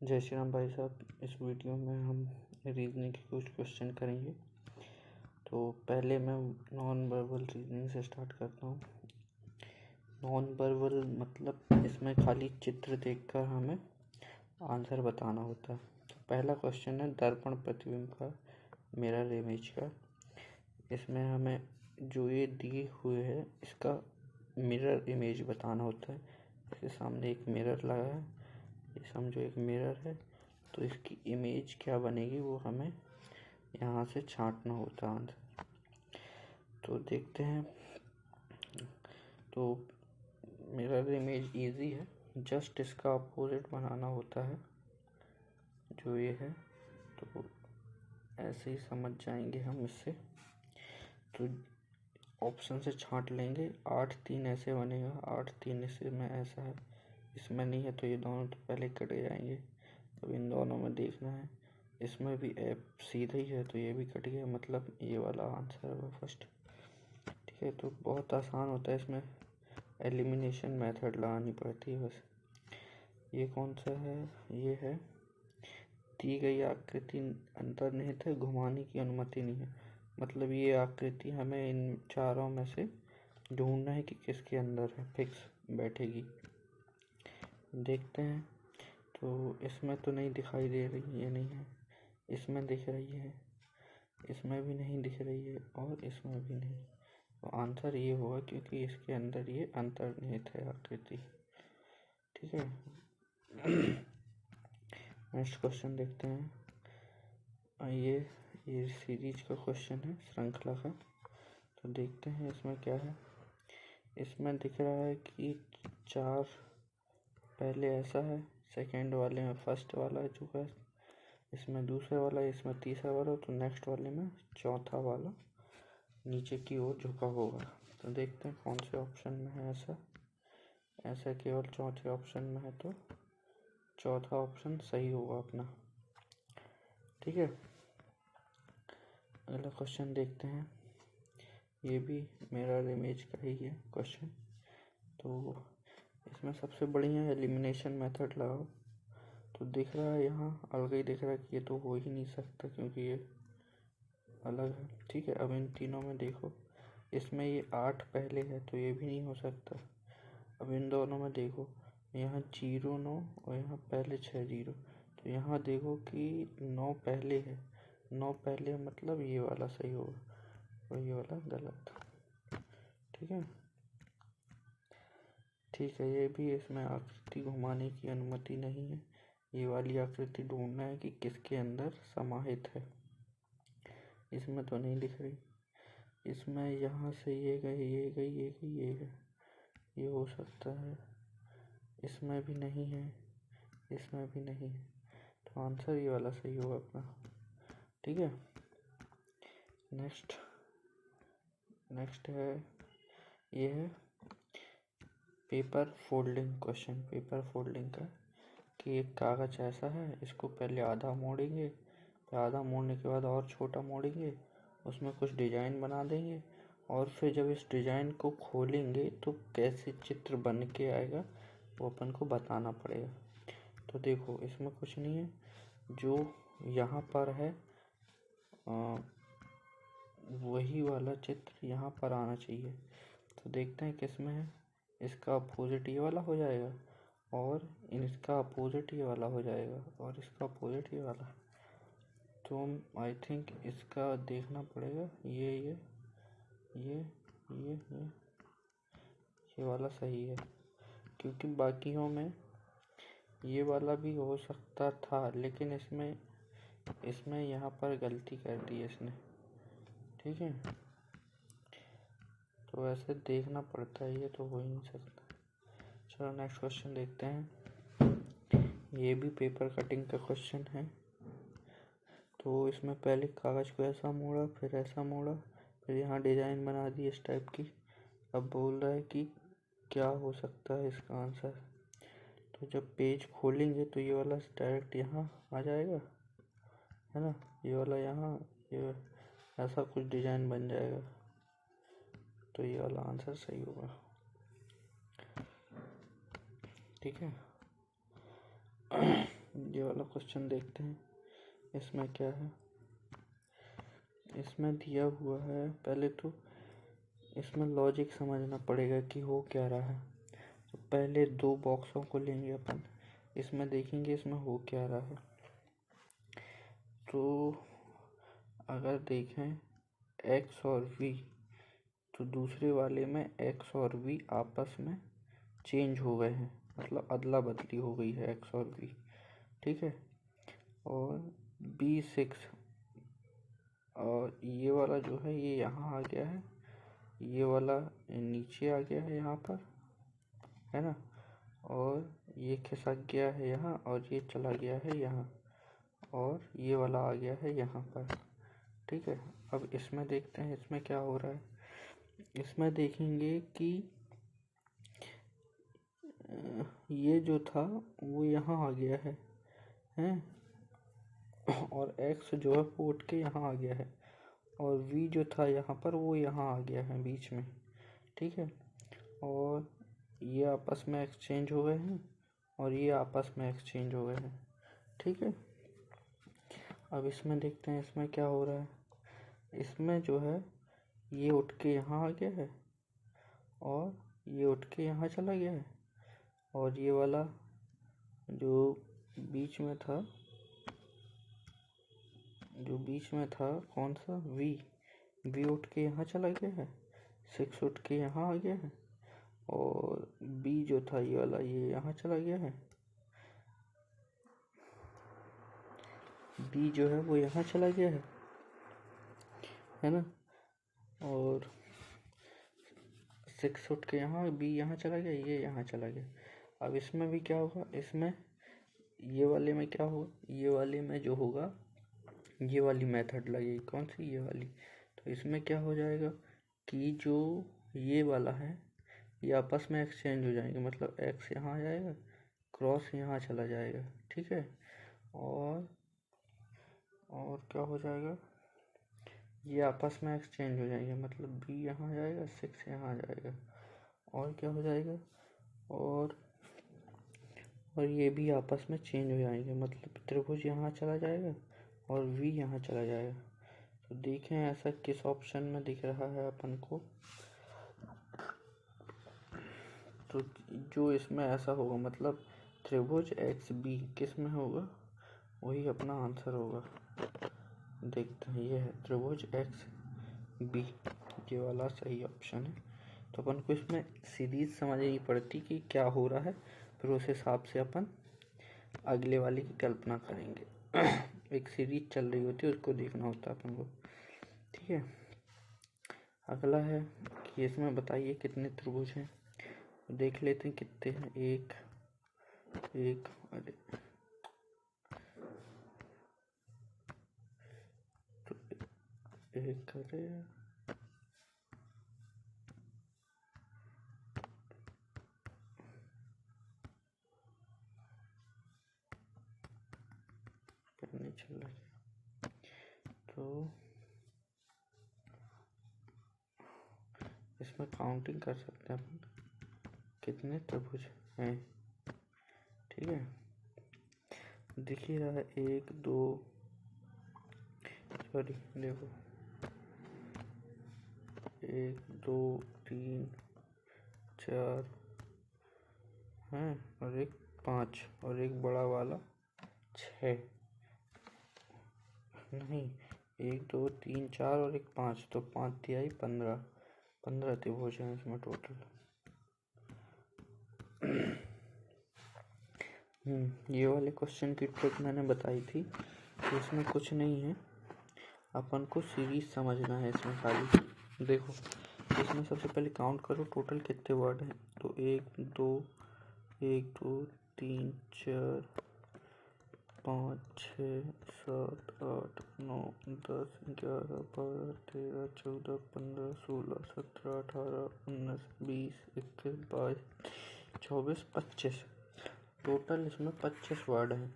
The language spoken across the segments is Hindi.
जय श्री राम भाई साहब। इस वीडियो में हम रीजनिंग के कुछ क्वेश्चन करेंगे। तो पहले मैं नॉन वर्बल रीजनिंग से स्टार्ट करता हूँ। नॉन वर्बल मतलब इसमें खाली चित्र देखकर हमें आंसर बताना होता है। तो पहला क्वेश्चन है दर्पण प्रतिबिंब का, मिरर इमेज का। इसमें हमें जो ये दिए हुए है इसका मिरर इमेज बताना होता है। इसके सामने एक मिरर लगा है, ये समझो एक मिरर है, तो इसकी इमेज क्या बनेगी वो हमें यहाँ से छांटना होता है आंसर। तो देखते हैं। तो मिरर इमेज इजी है, जस्ट इसका अपोजिट बनाना होता है जो ये है। तो ऐसे ही समझ जाएंगे हम इससे। तो ऑप्शन से छांट लेंगे, 8 3 ऐसे बनेगा, 8 3 इसमें ऐसा है, इसमें नहीं है, तो ये दोनों तो पहले कट जाएंगे। अब इन दोनों में देखना है, इसमें भी एप सीधा ही है तो ये भी कट गया, मतलब ये वाला आंसर है फर्स्ट। ठीक है, तो बहुत आसान होता है, इसमें एलिमिनेशन मेथड लगानी पड़ती है बस। ये कौन सा है? ये है दी गई आकृति अंतर्निहित है, घुमाने की अनुमति नहीं है। मतलब ये आकृति हमें इन चारों में से ढूंढना है कि किसके अंदर है, फिक्स बैठेगी। देखते हैं। तो इसमें तो नहीं दिखाई दे रही, ये नहीं है। इसमें दिख रही है, इसमें भी नहीं दिख रही है, और इसमें भी नहीं। तो आंसर ये होगा क्योंकि इसके अंदर ये अंतर्निहित है आकृति। ठीक है। नेक्स्ट क्वेश्चन देखते हैं। ये सीरीज का क्वेश्चन है, श्रृंखला का। तो देखते हैं इसमें क्या है। इसमें दिख रहा है कि 4 पहले ऐसा है, सेकंड वाले में फर्स्ट वाला है झुका, इसमें दूसरे वाला, इसमें तीसरा वाला, तो नेक्स्ट वाले में चौथा वाला नीचे की ओर झुका होगा। तो देखते हैं कौन से ऑप्शन में है ऐसा केवल चौथे ऑप्शन में है, तो चौथा ऑप्शन सही होगा अपना। ठीक है, अगला क्वेश्चन देखते हैं। ये भी मिरर इमेज का ही है क्वेश्चन। तो इसमें सबसे बढ़िया एलिमिनेशन मेथड लगाओ। तो दिख रहा है यहाँ अलग ही दिख रहा है कि ये तो हो ही नहीं सकता क्योंकि ये अलग है। ठीक है, अब इन तीनों में देखो, इसमें ये 8 पहले है तो ये भी नहीं हो सकता। अब इन दोनों में देखो, यहाँ 0 9 और यहाँ पहले 6 0, तो यहाँ देखो कि 9 पहले है, 9 पहले मतलब ये वाला सही होगा और ये वाला गलत। ठीक है, ठीक है। ये भी, इसमें आकृति घुमाने की अनुमति नहीं है। ये वाली आकृति ढूंढना है कि किसके अंदर समाहित है। इसमें तो नहीं दिख रही, इसमें यहाँ से ये गई, ये गई, ये गई, ये है, ये हो सकता है। इसमें भी नहीं है, इसमें भी नहीं है, तो आंसर ये वाला सही होगा अपना। ठीक है, नेक्स्ट है, ये है paper folding question. Paper folding का कि एक कागज़ ऐसा है, इसको पहले आधा मोड़ेंगे, फिर आधा मोड़ने के बाद और छोटा मोड़ेंगे, उसमें कुछ डिजाइन बना देंगे, और फिर जब इस डिजाइन को खोलेंगे तो कैसे चित्र बन के आएगा वो अपन को बताना पड़ेगा। तो देखो, इसमें कुछ नहीं है, जो यहाँ पर है वही वाला चित्र यहाँ पर आना चाहिए। तो देखते हैं किस में है। इसका अपोजिट ये वाला हो जाएगा, और इसका अपोजिट ये वाला हो जाएगा, और इसका अपोजिट ये वाला। तो आई थिंक इसका देखना पड़ेगा, ये वाला सही है, क्योंकि बाकियों में ये वाला भी हो सकता था, लेकिन इसमें यहाँ पर गलती कर दी इसने। ठीक है, तो ऐसे देखना पड़ता है, ये तो हो ही नहीं सकता। चलो नेक्स्ट क्वेश्चन देखते हैं। ये भी पेपर कटिंग का क्वेश्चन है। तो इसमें पहले कागज़ को ऐसा मोड़ा, फिर ऐसा मोड़ा, फिर यहाँ डिज़ाइन बना दी इस टाइप की। अब बोल रहा है कि क्या हो सकता है इसका आंसर। तो जब पेज खोलेंगे तो ये वाला डायरेक्ट यहाँ आ जाएगा, है ना, ये वाला यहाँ, ये ऐसा कुछ डिज़ाइन बन जाएगा, तो ये वाला आंसर सही होगा। ठीक है, ये वाला क्वेश्चन देखते हैं, इसमें क्या है। इसमें दिया हुआ है, पहले तो इसमें लॉजिक समझना पड़ेगा कि हो क्या रहा है। तो पहले दो बॉक्सों को लेंगे अपन, इसमें देखेंगे इसमें हो क्या रहा है। तो अगर देखें x और v, तो दूसरे वाले में x और v आपस में चेंज हो गए हैं, मतलब अदला बदली हो गई है x और v, ठीक है। और B6 और ये वाला जो है ये यहाँ आ गया है, ये वाला नीचे आ गया है यहाँ पर, है ना। और ये खिसक गया है यहाँ, और ये चला गया है यहाँ, और ये वाला आ गया है यहाँ पर, ठीक है। अब इसमें देखते हैं इसमें क्या हो रहा है। इसमें देखेंगे कि ये जो था वो यहाँ आ गया है, हैं, और x जो है वो उठ के यहाँ आ गया है, और v जो था यहाँ पर वो यहाँ आ गया है बीच में, ठीक है। और ये आपस में एक्सचेंज हो गए हैं, और ये आपस में एक्सचेंज हो गए हैं, ठीक है। अब इसमें देखते हैं इसमें क्या हो रहा है। इसमें जो है ये उठ के यहाँ आ गया है, और ये उठ के यहाँ चला गया है, और ये वाला जो बीच में था, कौन सा v उठ के यहाँ चला गया है, 6 उठ के यहाँ आ गया है, और b जो था ये वाला ये यहाँ चला गया है, b जो है वो यहाँ चला गया है ना। और 6 उठ के यहाँ, b यहाँ चला गया, ये यहाँ चला गया। अब इसमें भी क्या होगा, इसमें ये वाले में क्या होगा, ये वाले में जो होगा ये वाली मेथड लगेगी, कौन सी, ये वाली। तो इसमें क्या हो जाएगा कि जो ये वाला है ये आपस में एक्सचेंज हो जाएंगे, मतलब x यहाँ आ जाएगा, क्रॉस यहाँ चला जाएगा, ठीक है। और क्या हो जाएगा, ये आपस में एक्सचेंज हो जाएंगे, मतलब b यहाँ आ जाएगा, 6 यहाँ आ जाएगा, और क्या हो जाएगा, और ये भी आपस में चेंज हो जाएंगे, मतलब त्रिभुज यहाँ चला जाएगा और v यहाँ चला जाएगा। तो देखें ऐसा किस ऑप्शन में दिख रहा है अपन को। तो जो इसमें ऐसा होगा, मतलब त्रिभुज एक्स बी किस में होगा, वही अपना आंसर होगा। देखते हैं, ये है त्रिभुज एक्स बी, ये वाला सही ऑप्शन है। तो अपन को इसमें सीरीज समझनी पड़ती कि क्या हो रहा है, फिर उस हिसाब से अपन अगले वाले की कल्पना करेंगे। एक सीरीज चल रही होती है, उसको देखना होता है अपन को, ठीक है। अगला है कि इसमें बताइए कितने त्रिभुज हैं। देख लेते हैं कितने हैं। एक अरे तो एक अरे नहीं चल रहा है। तो इसमें काउंटिंग कर सकते हैं अपन कितने त्रिभुज हैं, ठीक है। दिख ही रहा है, एक दो, सॉरी देखो, 1 2 3 4 हैं, और एक 5, और एक बड़ा वाला 6, नहीं 1 2 3 4 और एक 5, तो 5 तिहाई 15 त्रिभुज हैं इसमें टोटल। ये वाले क्वेश्चन की ट्रिक मैंने बताई थी, तो इसमें कुछ नहीं है, अपन को सीरीज समझना है इसमें खाली। देखो इसमें सबसे पहले काउंट करो टोटल कितने वर्ड हैं। तो 1 2 3 4 5 6 7 8 9 10 11 12 13 14 15 16 17 18 19 20 21 22 24 25, टोटल इसमें 25 वर्ड हैं।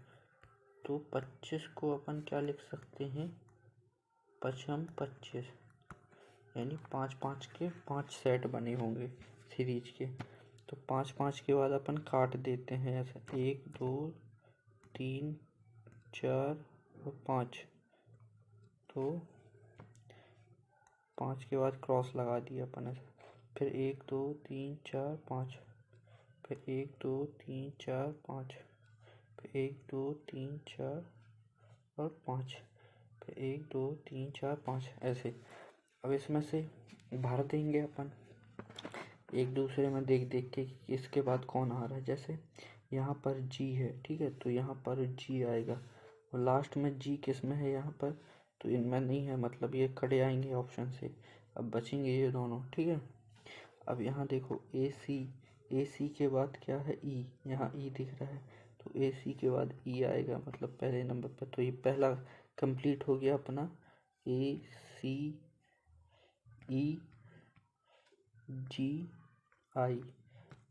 तो 25 को अपन क्या लिख सकते हैं, 25, यानी 5 के 5 सेट बने होंगे सीरीज के। तो 5 के बाद अपन काट देते हैं ऐसे, 1 2 3 4 और 5, तो 5 के बाद क्रॉस लगा दिया अपन ऐसे, फिर 1 2 3 4 5, फिर 1 2 3 4 5, फिर 1 2 3 4 और 5, फिर 1 2 3 4 5 ऐसे। अब इसमें से भर देंगे अपन एक दूसरे में देख देख के कि इसके बाद कौन आ रहा है। जैसे यहाँ पर जी है, ठीक है, तो यहाँ पर जी आएगा और लास्ट में जी किस में है यहाँ पर, तो इनमें नहीं है, मतलब ये खड़े आएंगे ऑप्शन से। अब बचेंगे ये दोनों, ठीक है। अब यहाँ देखो ए सी के बाद क्या है, ई, यहाँ ई दिख रहा है, तो ए सी के बाद ई आएगा, मतलब पहले नंबर पर। तो ये पहला कंप्लीट हो गया अपना, ए सी ई जी आई।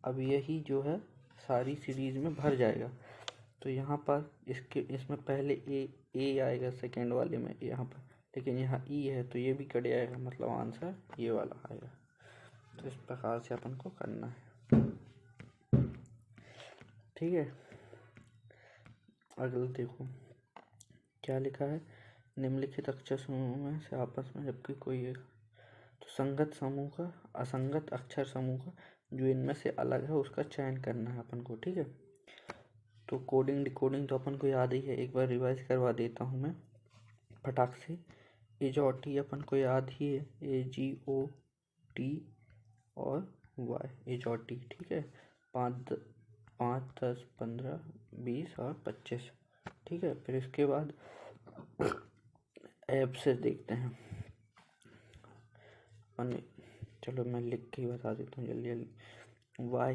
अब यही जो है सारी सीरीज में भर जाएगा। तो यहाँ पर इसमें पहले ए आएगा सेकेंड वाले में यहाँ पर, लेकिन यहाँ ई है तो ये भी कट जाएगा, मतलब आंसर ये वाला आएगा। तो इस प्रकार से अपन को करना है, ठीक है। अगला देखो क्या लिखा है, निम्नलिखित अक्षर समूह में से आपस में जबकि कोई एक, तो संगत समूह का असंगत अक्षर समूह का जो इनमें से अलग है उसका चयन करना है अपन को, ठीक है। तो कोडिंग डिकोडिंग तो अपन को याद ही है, एक बार रिवाइज करवा देता हूँ मैं फटाक से। एजॉटी अपन को याद ही है, AGOT और वाई, एजॉटी, ठीक है। 5 10 15 20 और 25, ठीक है। फिर इसके बाद ऐप से देखते हैं अपन, चलो मैं लिख के ही बता देता हूँ जल्दी जल्दी। वाई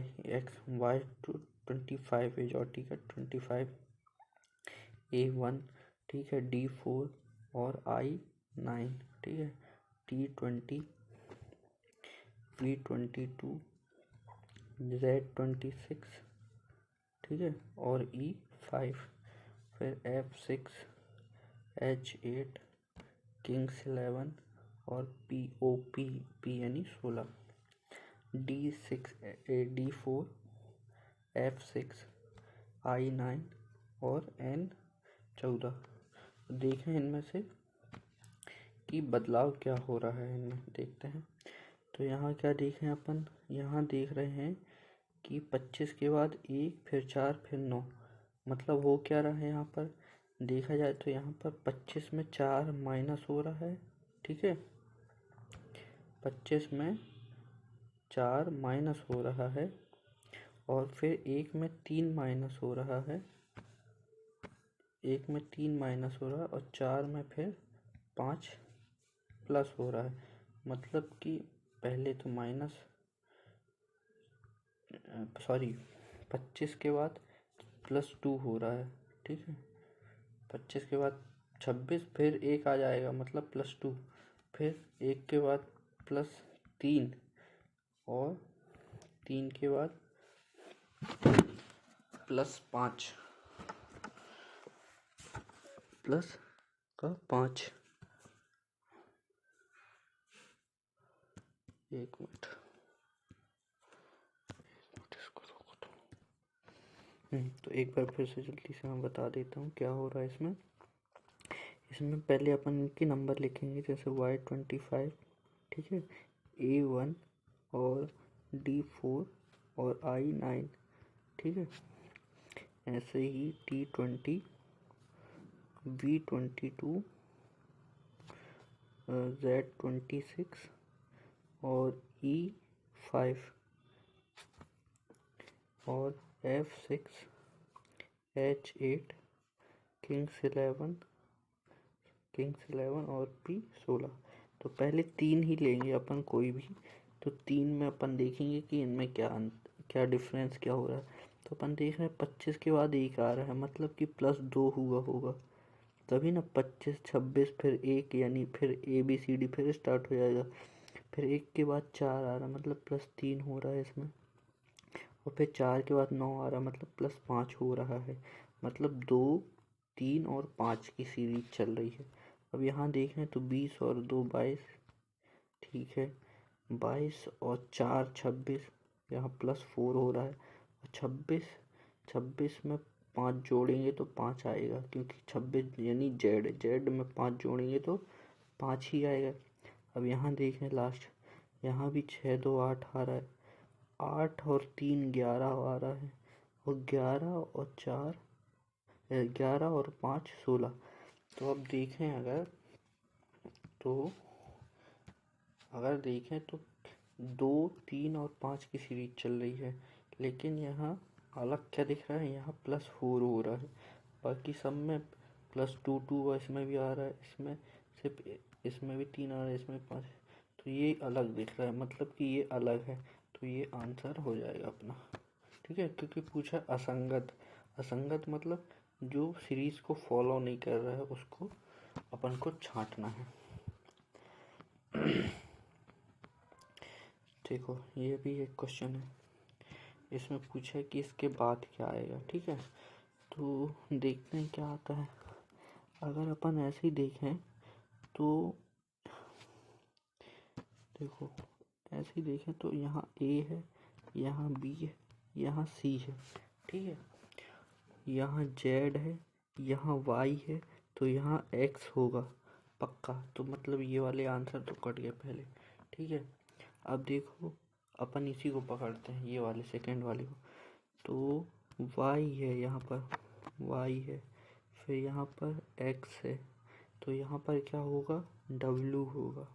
25 एजॉटी का 25, A1, ठीक है, D4 और I9, ठीक है, T20, V22, Z26, ठीक है, और E5, फिर F6, H8, Kings 11 और POP, P यानी 16, D6 D4, F6, I9 और N14। देखें इनमें से कि बदलाव क्या हो रहा है, इनमें देखते हैं। तो यहाँ क्या देखें अपन, यहाँ देख रहे हैं कि 25 के बाद 1, फिर 4, फिर 9, मतलब हो क्या रहा है। यहाँ पर देखा जाए तो यहाँ पर 25 में 4 माइनस हो रहा है, ठीक है, 25 में 4 माइनस हो रहा है, और फिर 1 में 3 माइनस हो रहा है, 1 में 3 माइनस हो रहा है, और 4 में फिर 5 प्लस हो रहा है। मतलब कि पहले तो माइनस 25 के बाद +2 हो रहा है, ठीक है। 25 के बाद 26, फिर 1 आ जाएगा, मतलब +2, फिर 1 के बाद +3, और 3 के बाद +5 प्लस का 5, 1 मिनट इसको रोको तो एक बार फिर से जल्दी से मैं बता देता हूँ क्या हो रहा है इसमें। इसमें पहले अपन इनके नंबर लिखेंगे, जैसे Y25, ठीक है, A1 और D4 और I9, ठीक है। ऐसे ही T20, V22, Z26 और E5 और F6, H8, किंग्स 11 और P16। तो पहले 3 ही लेंगे अपन कोई भी, तो 3 में अपन देखेंगे कि इनमें क्या डिफरेंस क्या हो रहा है। तो अपन देख रहे हैं 25 के बाद 1 आ रहा है, मतलब कि +2 हुआ होगा, तभी ना 25 26 फिर 1, यानी फिर ABCD फिर स्टार्ट हो जाएगा। फिर 1 के बाद 4 आ रहा है, मतलब +3 हो रहा है इसमें, और फिर 4 के बाद 9 आ रहा है, मतलब +5 हो रहा है। मतलब 2 3 और 5 की सीरीज चल रही है। अब यहाँ देखें तो 20 और 2 22, ठीक है, 22 और 4 26, यहाँ +4 हो रहा है, और 26 में 5 जोड़ेंगे तो 5 आएगा, क्योंकि 26 यानी जेड में 5 जोड़ेंगे तो 5 ही आएगा। अब यहाँ देखें लास्ट, यहाँ भी 6 2 8 आ रहा है, 8 और 3 11 आ रहा है, और 11 और 5 16। तो अब देखें अगर देखें तो 2 3 और 5 की सीरीज चल रही है, लेकिन यहाँ अलग क्या दिख रहा है, यहाँ +4 हो रहा है, बाकी सब में +2 2 इसमें भी आ रहा है, इसमें सिर्फ इसमें भी 3 आ रहा है, इसमें 5। तो ये अलग दिख रहा है, मतलब कि ये अलग है, तो ये आंसर हो जाएगा अपना। ठीक है, क्योंकि पूछा असंगत मतलब जो सीरीज को फॉलो नहीं कर रहा है, उसको अपन को छांटना है। देखो ये भी एक क्वेश्चन है, इसमें पूछा है कि इसके बाद क्या आएगा। ठीक है, तो देखते हैं क्या आता है। अगर अपन ऐसे ही देखें तो देखो, ऐसे ही देखें तो यहाँ A है, यहाँ B है, यहाँ C है। ठीक है, यहाँ Z है, यहाँ Y है, तो यहाँ X होगा पक्का। तो मतलब ये वाले आंसर तो कट गए पहले। ठीक है, अब देखो अपन इसी को पकड़ते हैं, ये वाले सेकंड वाले को। तो Y है, यहाँ पर Y है, फिर यहाँ पर X है, तो यहाँ पर क्या होगा, W होगा।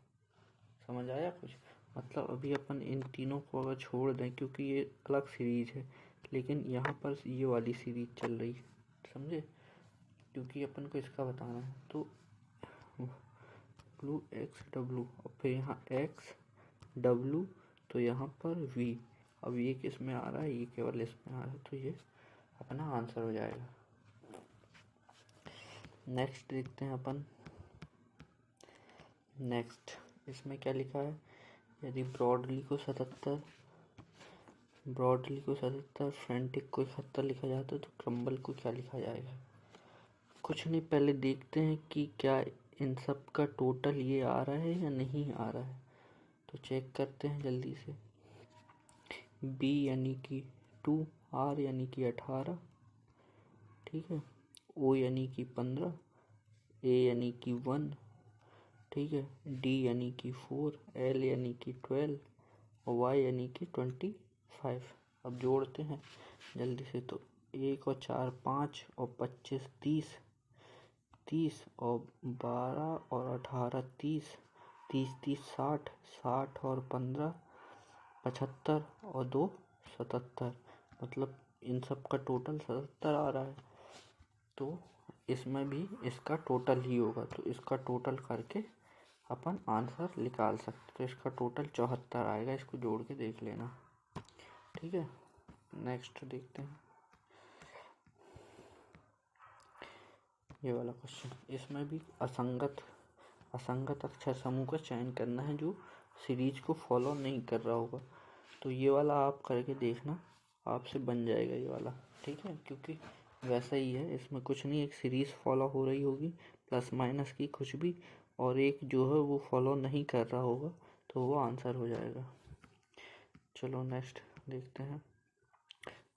समझ आया कुछ? मतलब अभी अपन इन तीनों को अगर छोड़ दें, क्योंकि ये अलग सीरीज है, लेकिन यहाँ पर ये वाली सीरीज चल रही है, समझे? क्योंकि अपन को इसका बताना है। तो ब्लू XW, और फिर यहाँ XW, तो यहाँ पर V। अब ये किस में आ रहा है, ये केवल इसमें आ रहा है, तो ये अपना आंसर हो जाएगा। नेक्स्ट देखते हैं अपन। नेक्स्ट इसमें क्या लिखा है, यदि ब्रॉडली को 77, फ्रेंटिक को 71 लिखा जाता है, तो क्रम्बल को क्या लिखा जाएगा? कुछ नहीं, पहले देखते हैं कि क्या इन सब का टोटल ये आ रहा है या नहीं आ रहा है। तो चेक करते हैं जल्दी से। B यानी कि 2, R यानी कि 18, ठीक है, O यानी कि 15, A यानी कि 1, ठीक है, D यानी कि 4, L यानी कि 12, और Y यानी कि 25। अब जोड़ते हैं जल्दी से। तो 1 और 4 5, और 25 30, और 12 और 18 30, 30 60, 60 और 15 75, और 2 77। मतलब इन सब का टोटल 77 आ रहा है, तो इसमें भी इसका टोटल ही होगा। तो इसका टोटल करके अपन आंसर निकाल सकते। तो इसका टोटल 74 आएगा, इसको जोड़ के देख लेना। ठीक है, नेक्स्ट देखते हैं ये वाला क्वेश्चन। इसमें भी असंगत अक्षर समूह का चयन करना है जो सीरीज को फॉलो नहीं कर रहा होगा। तो ये वाला आप करके देखना, आपसे बन जाएगा ये वाला। ठीक है, क्योंकि वैसा ही है, इसमें कुछ नहीं, एक सीरीज फॉलो हो रही होगी प्लस माइनस की कुछ भी, और एक जो है वो फॉलो नहीं कर रहा होगा, तो वो आंसर हो जाएगा। चलो नेक्स्ट देखते हैं।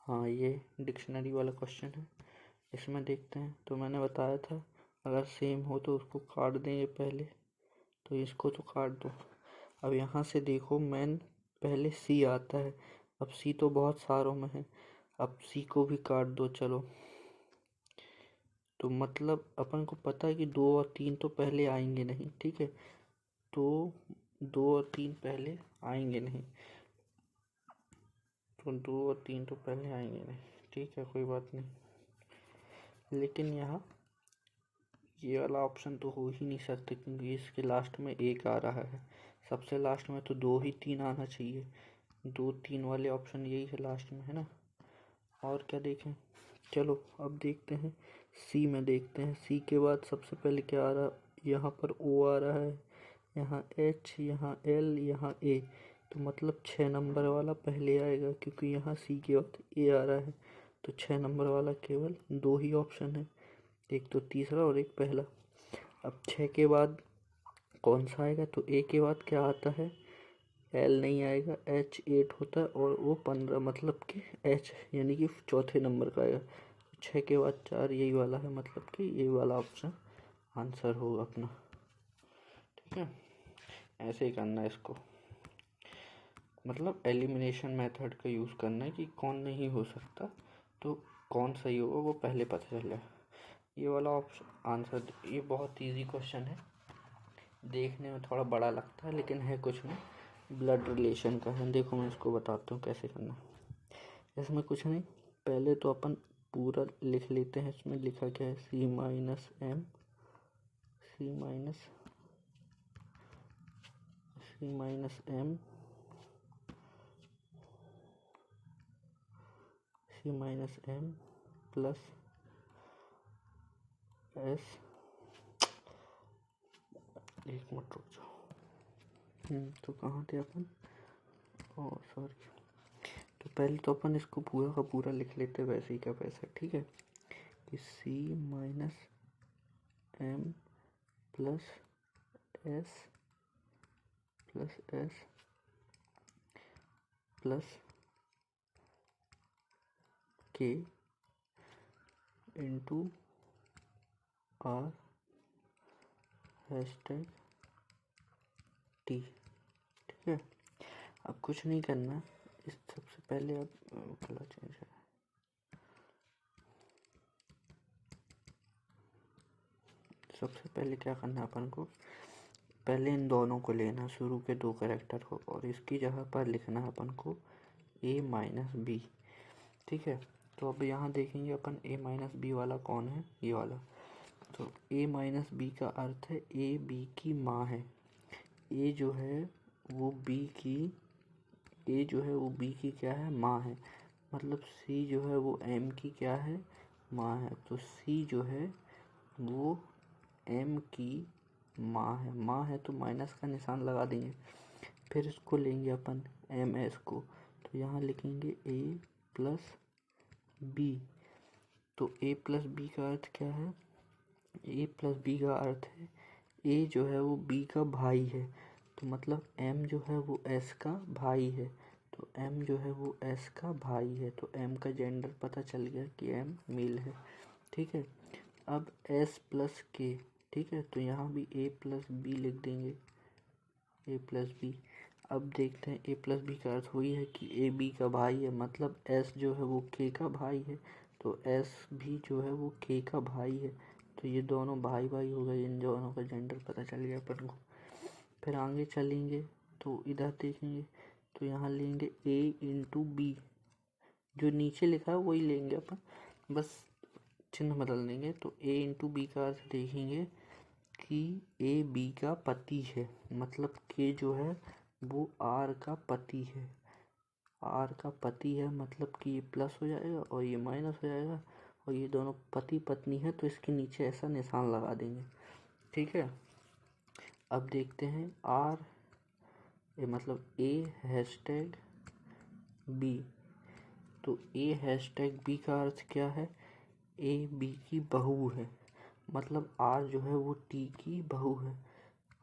हाँ, ये डिक्शनरी वाला क्वेश्चन है, इसमें देखते हैं। तो मैंने बताया था अगर सेम हो तो उसको काट देंगे पहले, तो इसको तो काट दो। अब यहाँ से देखो, मेन पहले C आता है। अब C तो बहुत सारों में है, अब C को भी काट दो। चलो, तो मतलब अपन को पता है कि 2 और 3 तो पहले आएंगे नहीं। ठीक है, तो 2 और 3 पहले आएंगे नहीं, तो 2 और 3 तो पहले आएंगे नहीं। ठीक है, कोई बात नहीं, लेकिन यहाँ ये वाला ऑप्शन तो हो ही नहीं सकते, क्योंकि इसके लास्ट में 1 आ रहा है। सबसे लास्ट में तो 2 ही 3 आना चाहिए। 2 3 वाले ऑप्शन यही है लास्ट में, है ना। और क्या देखें, चलो अब देखते हैं C में। देखते हैं C के बाद सबसे पहले क्या आ रहा, यहाँ पर O आ रहा है, यहाँ H, यहाँ L, यहाँ A। तो मतलब 6 नंबर वाला पहले आएगा, क्योंकि यहाँ C के बाद A आ रहा है। तो 6 नंबर वाला केवल 2 ही ऑप्शन है, एक तो तीसरा और एक पहला। अब 6 के बाद कौन सा आएगा, तो A के बाद क्या आता है, L नहीं आएगा, H 8 होता है, और O 15, मतलब कि H यानी कि चौथे नंबर का आएगा। 6 के बाद 4 यही वाला है, मतलब कि ये वाला ऑप्शन आंसर होगा अपना। ठीक है, ऐसे ही करना है इसको, मतलब एलिमिनेशन मेथड का यूज़ करना है कि कौन नहीं हो सकता तो कौन सही होगा वो पहले पता चल जाए। ये वाला ऑप्शन आंसर, ये बहुत इजी क्वेश्चन है, देखने में थोड़ा बड़ा लगता है लेकिन है कुछ नहीं, ब्लड रिलेशन का है। देखो मैं इसको बताता हूँ कैसे करना है। इसमें कुछ नहीं, पहले तो अपन पूरा लिख लेते हैं। इसमें लिखा क्या है, सी माइनस एम प्लस एस, एक मिनट रुक जाओ। तो कहाँ थे अपन, ओह सॉरी। तो पहले तो अपन इसको पूरा का पूरा लिख लेते वैसे ही का वैसा। ठीक है, कि C minus M plus S plus K into R hashtag T. ठीक है, अब कुछ नहीं करना, इस सबसे पहले अब कलर चेंज है। सबसे पहले क्या करना है अपन को, पहले इन दोनों को लेना, शुरू के 2 कैरेक्टर को, और इसकी जगह पर लिखना है अपन को a माइनस बी। ठीक है, तो अब यहाँ देखेंगे अपन a माइनस बी वाला कौन है, ये वाला। तो a माइनस बी का अर्थ है a b की माँ है। a जो है वो b की क्या है, माँ है। मतलब c जो है वो m की क्या है, माँ है। तो c जो है वो m की माँ है तो माइनस का निशान लगा देंगे। फिर इसको लेंगे अपन ms को, तो यहाँ लिखेंगे a प्लस बी। तो a प्लस बी का अर्थ क्या है, a प्लस बी का अर्थ है a जो है वो b का भाई है, तो मतलब m जो है वो s का भाई है। तो m जो है वो s का भाई है, तो m का जेंडर पता चल गया कि m मेल है। ठीक है, अब s प्लस k। ठीक है, तो यहाँ भी a प्लस बी लिख देंगे, a प्लस बी। अब देखते हैं a प्लस बी का अर्थ वही है कि a b का भाई है, मतलब s जो है वो k का भाई है, तो s भी जो है वो k का भाई है। तो ये दोनों भाई भाई हो गए, इन दोनों का जेंडर पता चल गया अपन को। फिर आगे चलेंगे तो इधर देखेंगे, तो यहाँ लेंगे a इंटू बी, जो नीचे लिखा है वही लेंगे अपन, बस चिन्ह बदल देंगे। तो a इंटू बी का अर्थ देखेंगे कि a b का पति है, मतलब k जो है वो r का पति है। r का पति है मतलब कि ये प्लस हो जाएगा और ये माइनस हो जाएगा, और ये दोनों पति पत्नी है तो इसके नीचे ऐसा निशान लगा देंगे। ठीक है, अब देखते हैं r ये मतलब a हैशटैग b। तो a हैशटैग b का अर्थ क्या है, a b की बहू है, मतलब r जो है वो t की बहू है।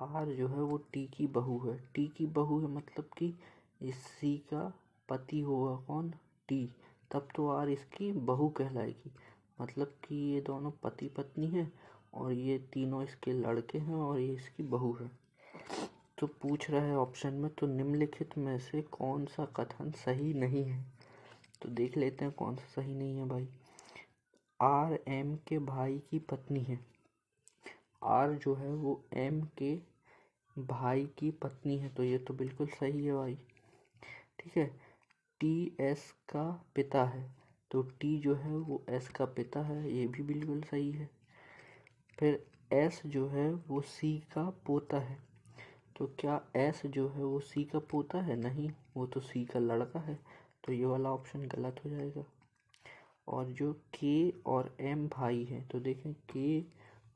r जो है वो t की बहू है, t की बहू है मतलब कि इस c का पति होगा कौन, t, तब तो r इसकी बहू कहलाएगी। मतलब कि ये दोनों पति पत्नी हैं और ये तीनों इसके लड़के हैं और ये इसकी बहू है। तो पूछ रहा है ऑप्शन में, तो निम्नलिखित में से कौन सा कथन सही नहीं है। तो देख लेते हैं कौन सा सही नहीं है भाई। r m के भाई की पत्नी है, r जो है वो m के भाई की पत्नी है, तो ये तो बिल्कुल सही है भाई। ठीक है, t s का पिता है, तो t जो है वो s का पिता है, ये भी बिल्कुल सही है। फिर s जो है वो c का पोता है, तो क्या s जो है वो c का पोता है, नहीं, वो तो c का लड़का है, तो ये वाला ऑप्शन गलत हो जाएगा। और जो k और m भाई हैं, तो देखें k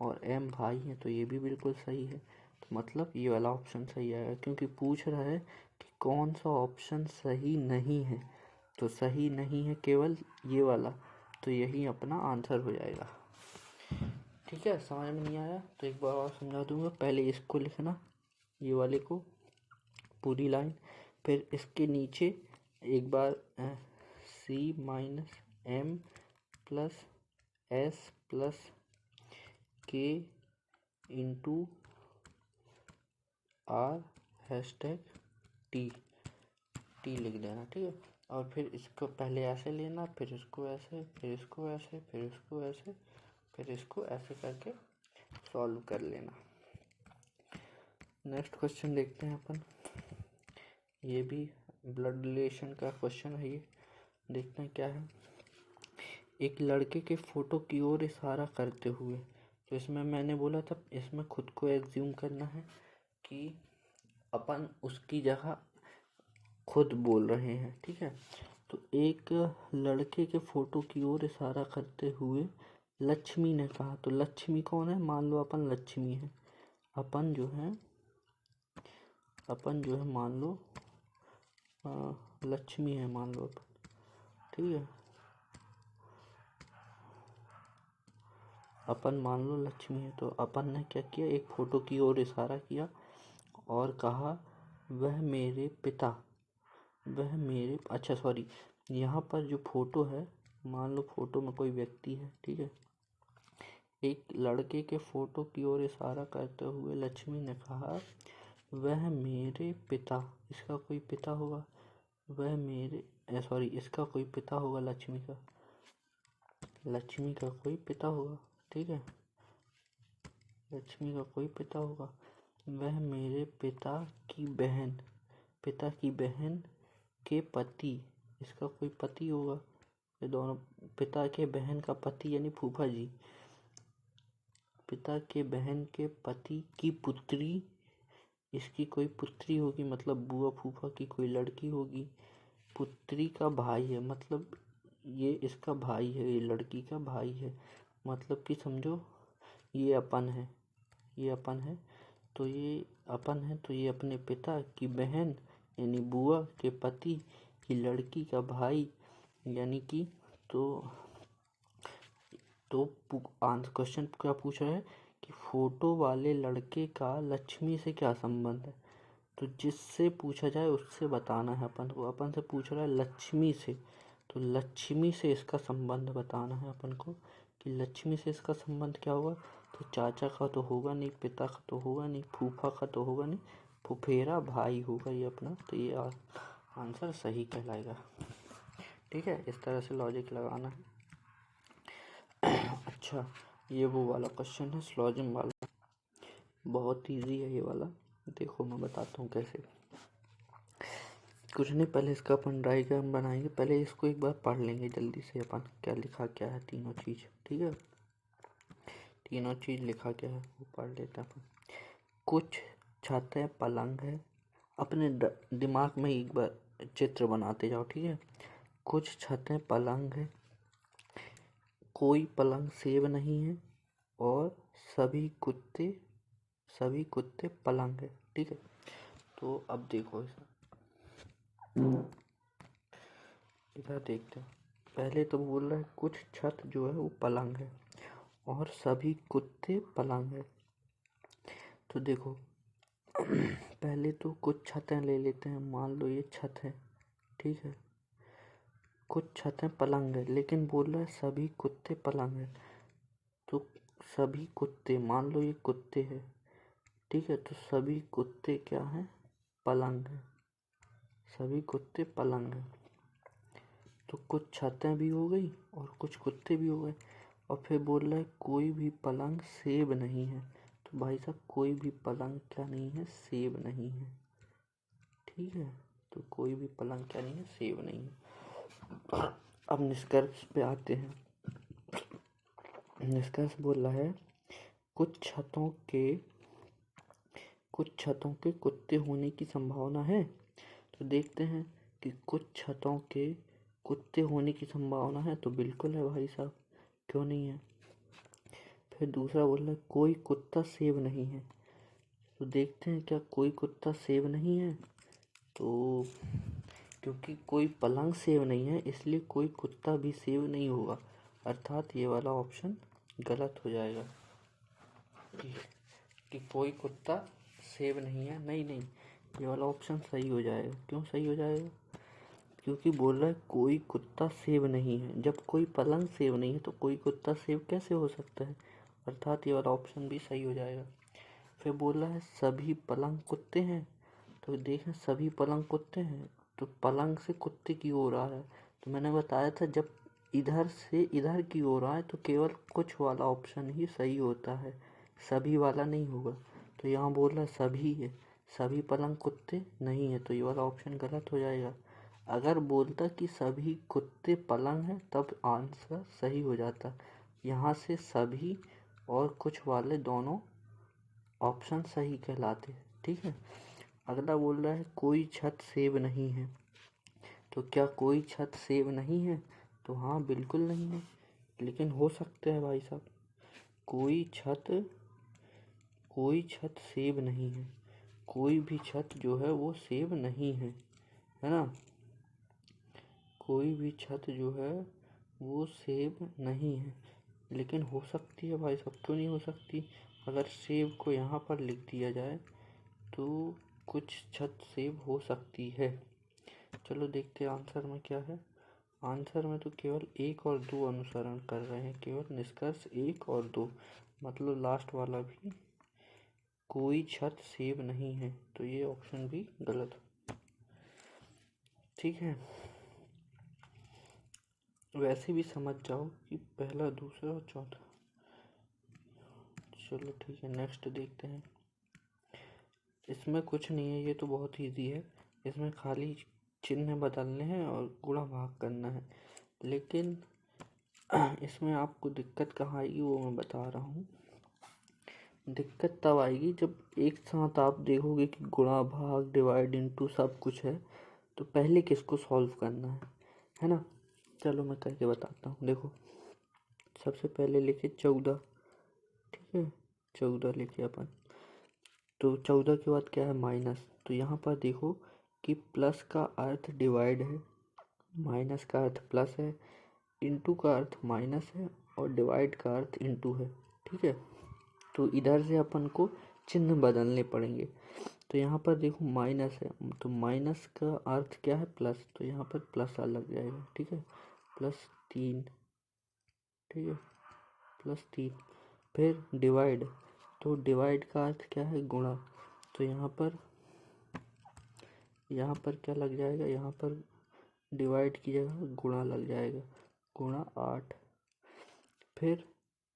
और m भाई हैं, तो ये भी बिल्कुल सही है। तो मतलब ये वाला ऑप्शन सही आएगा, क्योंकि पूछ रहा है कि कौन सा ऑप्शन सही नहीं है, तो सही नहीं है केवल ये वाला, तो यही अपना आंसर हो जाएगा। ठीक है, समझ में नहीं आया तो एक बार और समझा दूंगा। पहले इसको लिखना, ये वाले को पूरी लाइन, फिर इसके नीचे एक बार c minus m plus S plus K into R hashtag T लिख देना, ठीक है। और फिर इसको पहले ऐसे लेना, फिर इसको ऐसे, फिर इसको ऐसे, फिर इसको ऐसे, फिर इसको ऐसे करके सॉल्व कर लेना। नेक्स्ट क्वेश्चन देखते हैं अपन। ये भी ब्लड रिलेशन का क्वेश्चन है। ये देखते हैं क्या है। एक लड़के के फोटो की ओर इशारा करते हुए, तो इसमें मैंने बोला था इसमें खुद को एज्यूम करना है कि अपन उसकी जगह खुद बोल रहे हैं, ठीक है। तो एक लड़के के फोटो की ओर इशारा करते हुए लक्ष्मी ने कहा, तो लक्ष्मी कौन है? मान लो अपन लक्ष्मी है, अपन जो है मान लो लक्ष्मी है, मान लो अपन, ठीक है। अपन मान लो लक्ष्मी है, तो अपन ने क्या किया, एक फोटो की ओर इशारा किया और कहा वह मेरे पिता, अच्छा सॉरी, यहाँ पर जो फोटो है, मान लो फोटो में कोई व्यक्ति है, ठीक है। एक लड़के के फोटो की ओर इशारा करते हुए लक्ष्मी ने कहा वह मेरे पिता, इसका कोई पिता होगा, वह मेरे सॉरी इसका कोई पिता होगा, लक्ष्मी का कोई पिता होगा, ठीक है। लक्ष्मी का कोई पिता होगा। वह मेरे पिता की बहन के पति, इसका कोई पति होगा, ये दोनों पिता के बहन का पति यानी फूफा जी, पिता के बहन के पति की पुत्री, इसकी कोई पुत्री होगी, मतलब बुआ फूफा की कोई लड़की होगी। पुत्री का भाई है, मतलब ये इसका भाई है, ये लड़की का भाई है, मतलब कि समझो ये अपन है, तो ये अपने पिता की बहन यानी बुआ के पति की लड़की का भाई, यानी कि तो क्वेश्चन क्या पूछ रहा है कि फोटो वाले लड़के का लक्ष्मी से क्या संबंध है। तो जिससे पूछा जाए उससे बताना है अपन को। अपन से पूछ रहा है लक्ष्मी से, तो लक्ष्मी से इसका संबंध बताना है अपन को कि लक्ष्मी से इसका संबंध क्या होगा। तो चाचा का तो होगा नहीं, पिता का तो होगा नहीं, फूफा का तो होगा नहीं, फुफेरा भाई होगा ये अपना, तो ये आंसर सही कहलाएगा, ठीक है। इस तरह से लॉजिक लगाना है। अच्छा, ये वो वाला क्वेश्चन है स्लॉजिम वाला, बहुत इजी है ये वाला। देखो मैं बताता हूँ कैसे। कुछ नहीं, पहले इसका अपन डायग्राम बनाएंगे, पहले इसको एक बार पढ़ लेंगे जल्दी से अपन क्या लिखा क्या है, तीनों चीज, ठीक है। तीनों चीज लिखा क्या है वो पढ़ लेते हैं अपन। कुछ छतें पलंग है, अपने दिमाग में एक बार चित्र बनाते जाओ, ठीक है। कुछ छतें पलंग है, कोई पलंग सेब नहीं है, और सभी कुत्ते पलंग है, ठीक है। तो अब देखो इधर देखते हैं। पहले तो बोल रहा है कुछ छत जो है वो पलंग है और सभी कुत्ते पलंग है। तो देखो पहले तो कुछ छतें ले लेते हैं, मान लो ये छत है, ठीक है। कुछ छतें पलंग है, लेकिन बोल रहा है सभी कुत्ते पलंग है, तो सभी कुत्ते, मान लो ये कुत्ते है, ठीक है। तो सभी कुत्ते क्या है? पलंग है, सभी कुत्ते पलंग है। तो कुछ छतें भी हो गई और कुछ कुत्ते भी हो गए, और फिर बोल रहा है कोई भी पलंग सेब नहीं है। तो भाई साहब कोई भी पलंग क्या नहीं है? सेब नहीं है, ठीक है। तो कोई भी पलंग क्या नहीं है? सेब नहीं है। अब निष्कर्ष पे आते हैं। निष्कर्ष बोल रहा है कुछ छतों के कुत्ते होने की संभावना है। तो देखते हैं कि कुछ छतों के कुत्ते होने की संभावना है, तो बिल्कुल है भाई साहब, क्यों नहीं है। फिर दूसरा बोल रहा है कोई कुत्ता सेब नहीं है। तो देखते हैं क्या कोई कुत्ता सेब नहीं है। तो क्योंकि कोई पलंग सेब नहीं है इसलिए कोई कुत्ता भी सेब नहीं होगा, अर्थात ये वाला ऑप्शन गलत हो जाएगा कि कोई कुत्ता सेब नहीं है। नहीं, ये वाला ऑप्शन सही हो जाएगा। क्यों सही हो जाएगा? क्योंकि बोल रहा है कोई कुत्ता सेब नहीं है। जब कोई पलंग सेब नहीं है तो कोई कुत्ता सेब कैसे हो सकता है, अर्थात ये वाला ऑप्शन भी सही हो जाएगा। फिर बोल रहा है सभी पलंग कुत्ते हैं, तो देखें सभी पलंग कुत्ते हैं तो पलंग से कुत्ते की ओर आ रहा है। तो मैंने बताया था जब इधर से इधर की ओर आए तो केवल कुछ वाला ऑप्शन ही सही होता है, सभी वाला नहीं होगा। तो यहाँ बोल रहा है सभी है, सभी पलंग कुत्ते नहीं है, तो ये वाला ऑप्शन गलत हो जाएगा। अगर बोलता कि सभी कुत्ते पलंग हैं तब आंसर सही हो जाता। यहाँ से सभी और कुछ वाले दोनों ऑप्शन सही कहलाते। ठीक है। अगला बोल रहा है कोई छत सेब नहीं है, तो क्या कोई छत सेब नहीं है, तो हाँ बिल्कुल नहीं है, लेकिन हो सकते हैं भाई साहब। कोई छत सेब नहीं है, कोई भी छत जो है वो सेब नहीं है ना। कोई भी छत जो है वो सेब नहीं है, लेकिन हो सकती है भाई साहब। क्यों नहीं हो सकती, अगर सेब को यहाँ पर लिख दिया जाए तो कुछ छत सेब हो सकती है। चलो देखते हैं आंसर में क्या है। आंसर में तो केवल 1 और 2 अनुसरण कर रहे हैं, केवल निष्कर्ष 1 और 2, मतलब लास्ट वाला भी कोई छत सेब नहीं है, तो ये ऑप्शन भी गलत। ठीक है, वैसे भी समझ जाओ कि पहला, दूसरा और चौथा। चलो ठीक है, नेक्स्ट देखते हैं। इसमें कुछ नहीं है, ये तो बहुत इजी है। इसमें खाली चिन्ह बदलने हैं और गुणा भाग करना है, लेकिन इसमें आपको दिक्कत कहाँ आएगी वो मैं बता रहा हूँ। दिक्कत तब आएगी जब एक साथ आप देखोगे कि गुणा भाग डिवाइड इनटू सब कुछ है, तो पहले किसको सॉल्व करना है ना। चलो मैं करके बताता हूँ। देखो सबसे पहले लिखे 14, ठीक है, 14 लिखे अपन। तो 14 के बाद क्या है, माइनस। तो यहाँ पर देखो कि प्लस का अर्थ डिवाइड है, माइनस का अर्थ प्लस है, इनटू का अर्थ माइनस है और डिवाइड का अर्थ इनटू है। ठीक है, तो इधर से अपन को चिन्ह बदलने पड़ेंगे। तो यहाँ पर देखो माइनस है, तो माइनस का अर्थ क्या है, प्लस, तो यहाँ पर प्लस आ लग जाएगा। ठीक है, +3, ठीक है, +3। फिर डिवाइड, तो डिवाइड का अर्थ क्या है, गुणा, तो यहाँ पर क्या लग जाएगा, यहाँ पर डिवाइड की जगह गुणा लग जाएगा, गुणा 8। फिर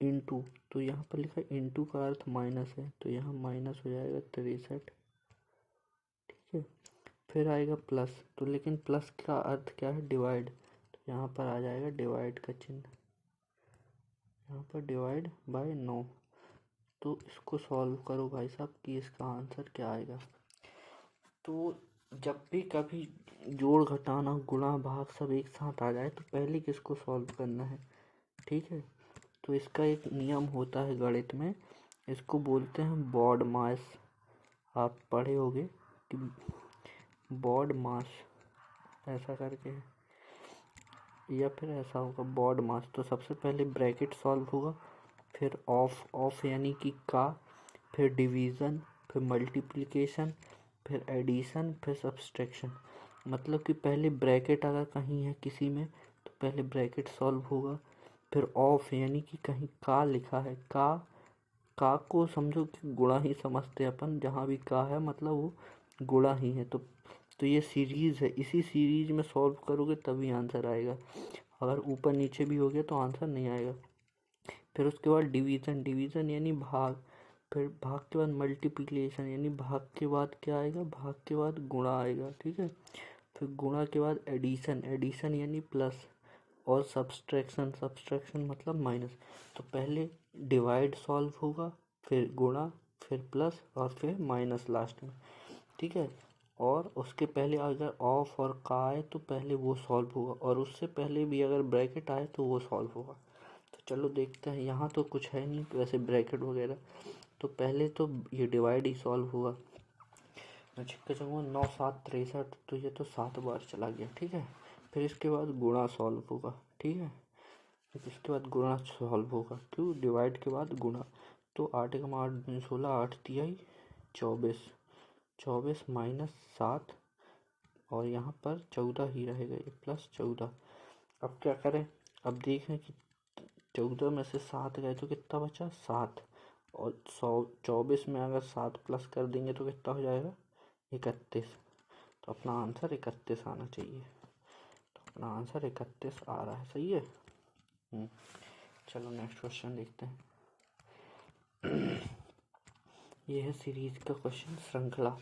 इनटू, तो यहाँ पर लिखा इनटू का अर्थ माइनस है, तो यहाँ माइनस हो जाएगा 63। ठीक है, फिर आएगा प्लस, तो लेकिन प्लस का अर्थ क्या है, डिवाइड, तो यहाँ पर आ जाएगा डिवाइड का चिन्ह, यहाँ पर डिवाइड बाय 9। तो इसको सॉल्व करो भाई साहब कि इसका आंसर क्या आएगा। तो जब भी कभी जोड़ घटाना गुणा भाग सब एक साथ आ जाए तो पहले किसको सॉल्व करना है। ठीक है, तो इसका एक नियम होता है गणित में, इसको बोलते हैं बॉड मास। आप पढ़े होगे कि बॉड मास ऐसा करके है, या फिर ऐसा होगा बॉड मास। तो सबसे पहले ब्रैकेट सॉल्व होगा, फिर ऑफ यानी कि का, फिर डिवीज़न, फिर मल्टीप्लिकेशन, फिर एडिशन, फिर सब्सट्रैक्शन। मतलब कि पहले ब्रैकेट अगर कहीं है किसी में तो पहले ब्रैकेट सॉल्व होगा, फिर ऑफ यानी कि कहीं का लिखा है, का को समझो कि गुणा ही समझते हैं अपन, जहाँ भी का है मतलब वो गुणा ही है। तो ये सीरीज़ है, इसी सीरीज में सॉल्व करोगे तभी आंसर आएगा, अगर ऊपर नीचे भी हो गया तो आंसर नहीं आएगा। फिर उसके बाद डिवीज़न यानी भाग, फिर भाग के बाद मल्टीप्लिकेशन यानी भाग के बाद क्या आएगा, भाग के बाद गुणा आएगा। ठीक है, फिर गुणा के बाद एडिशन यानी प्लस, और सब्सट्रैक्शन मतलब माइनस। तो पहले डिवाइड सॉल्व होगा, फिर गुणा, फिर प्लस और फिर माइनस लास्ट में। ठीक है, और उसके पहले अगर ऑफ और का आए तो पहले वो सॉल्व होगा, और उससे पहले भी अगर ब्रैकेट आए तो वो सॉल्व होगा। तो चलो देखते हैं, यहाँ तो कुछ है नहीं वैसे ब्रैकेट वगैरह, तो पहले तो ये डिवाइड ही सॉल्व होगा। मैं छिक्के चलूँगा 9 7 63, तो ये तो 7 बार चला गया। ठीक है, फिर इसके बाद गुणा सॉल्व होगा। ठीक है, फिर इसके बाद गुणा सॉल्व होगा, क्यों, डिवाइड के बाद गुणा। तो 8 × 8 = 16, 8 × 3 = 24, 24 - 7 और यहाँ पर 14 ही रहेगा, ये +14। अब क्या करें, अब देखें कि 14 में से 7 गए तो कितना बचा, 7। और 24 में अगर 7 प्लस कर देंगे तो कितना हो जाएगा, 31। तो अपना आंसर 31 आना चाहिए। तो अपना आंसर 31 आ रहा है, सही है। चलो नेक्स्ट क्वेश्चन देखते हैं। ये है सीरीज का क्वेश्चन, श्रृंखला।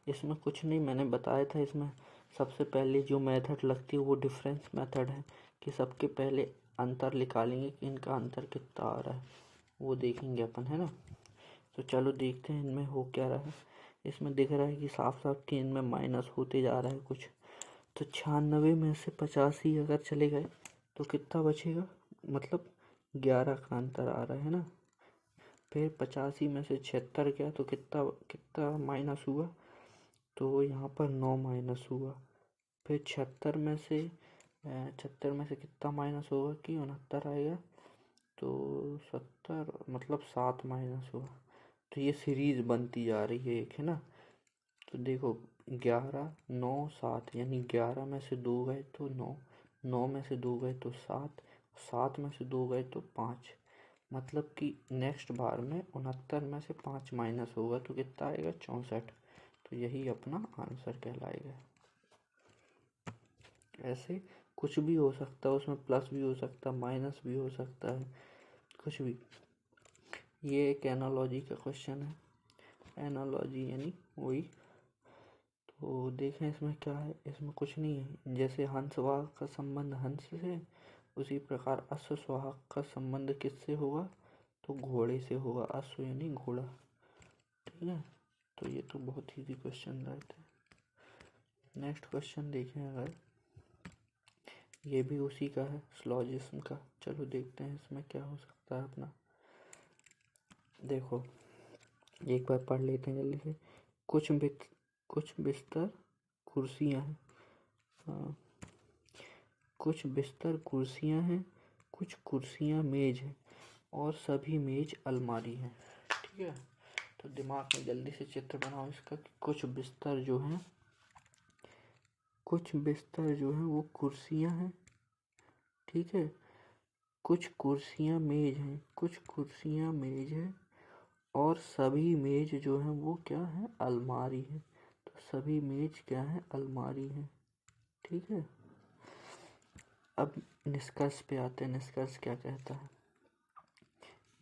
इसमें कुछ नहीं, मैंने बताया था, इसमें सबसे पहले जो मेथड लगती है वो डिफरेंस मेथड है, कि सबके पहले अंतर निकालेंगे कि इनका अंतर कितना आ रहा है, वो देखेंगे अपन, है ना। तो चलो देखते हैं इनमें हो क्या रहा है। इसमें दिख रहा है कि साफ साफ कि इनमें माइनस होते जा रहा है कुछ। तो 96 में से 85 अगर चले गए तो कितना बचेगा, मतलब 11 का अंतर आ रहा है ना। फिर 85 में से 76 गया तो कितना कितना माइनस हुआ, तो यहाँ पर 9 माइनस हुआ। फिर 76 में से कितना माइनस होगा कि 69 आएगा, तो 70 मतलब 7 माइनस हुआ। तो ये सीरीज बनती जा रही है एक, है ना। तो देखो 11 9 7, यानी 11 में से 2 गए तो 9, 9 में से 2 गए तो 7, 7 में से 2 गए तो 5। मतलब कि नेक्स्ट बार में 69 में से 5 माइनस होगा तो कितना आएगा, 64। तो यही अपना आंसर कहलाएगा। ऐसे कुछ भी हो सकता है, उसमें प्लस भी हो सकता है, माइनस भी हो सकता है, कुछ भी। ये एक एनालॉजी का क्वेश्चन है, एनालॉजी यानी वही। तो देखें इसमें क्या है, इसमें कुछ नहीं है। जैसे हंस वाहक का संबंध हंस से, उसी प्रकार अश्व वाहक का संबंध किससे होगा, तो घोड़े से होगा। अश्व यानी घोड़ा, ठीक है। तो ये तो बहुत इजी क्वेश्चन रहते हैं। नेक्स्ट क्वेश्चन देखें अगर, ये भी उसी का है, स्लॉजिज्म का। चलो देखते हैं इसमें क्या हो सकता है अपना। देखो एक बार पढ़ लेते हैं जल्दी से। कुछ बिस्तर कुर्सियाँ हैं, हाँ, कुछ बिस्तर कुर्सियाँ हैं, कुछ कुर्सियाँ मेज हैं, और सभी मेज अलमारी हैं, ठीक है। तो दिमाग में जल्दी से चित्र बनाओ इसका कि कुछ बिस्तर जो हैं वो कुर्सियाँ हैं, ठीक है। कुछ कुर्सियाँ मेज हैं, कुछ कुर्सियाँ मेज हैं, और सभी मेज जो हैं वो क्या है, अलमारी है। तो सभी मेज क्या है, अलमारी है, ठीक है। अब निष्कर्ष पे आते हैं, निष्कर्ष क्या कहता है।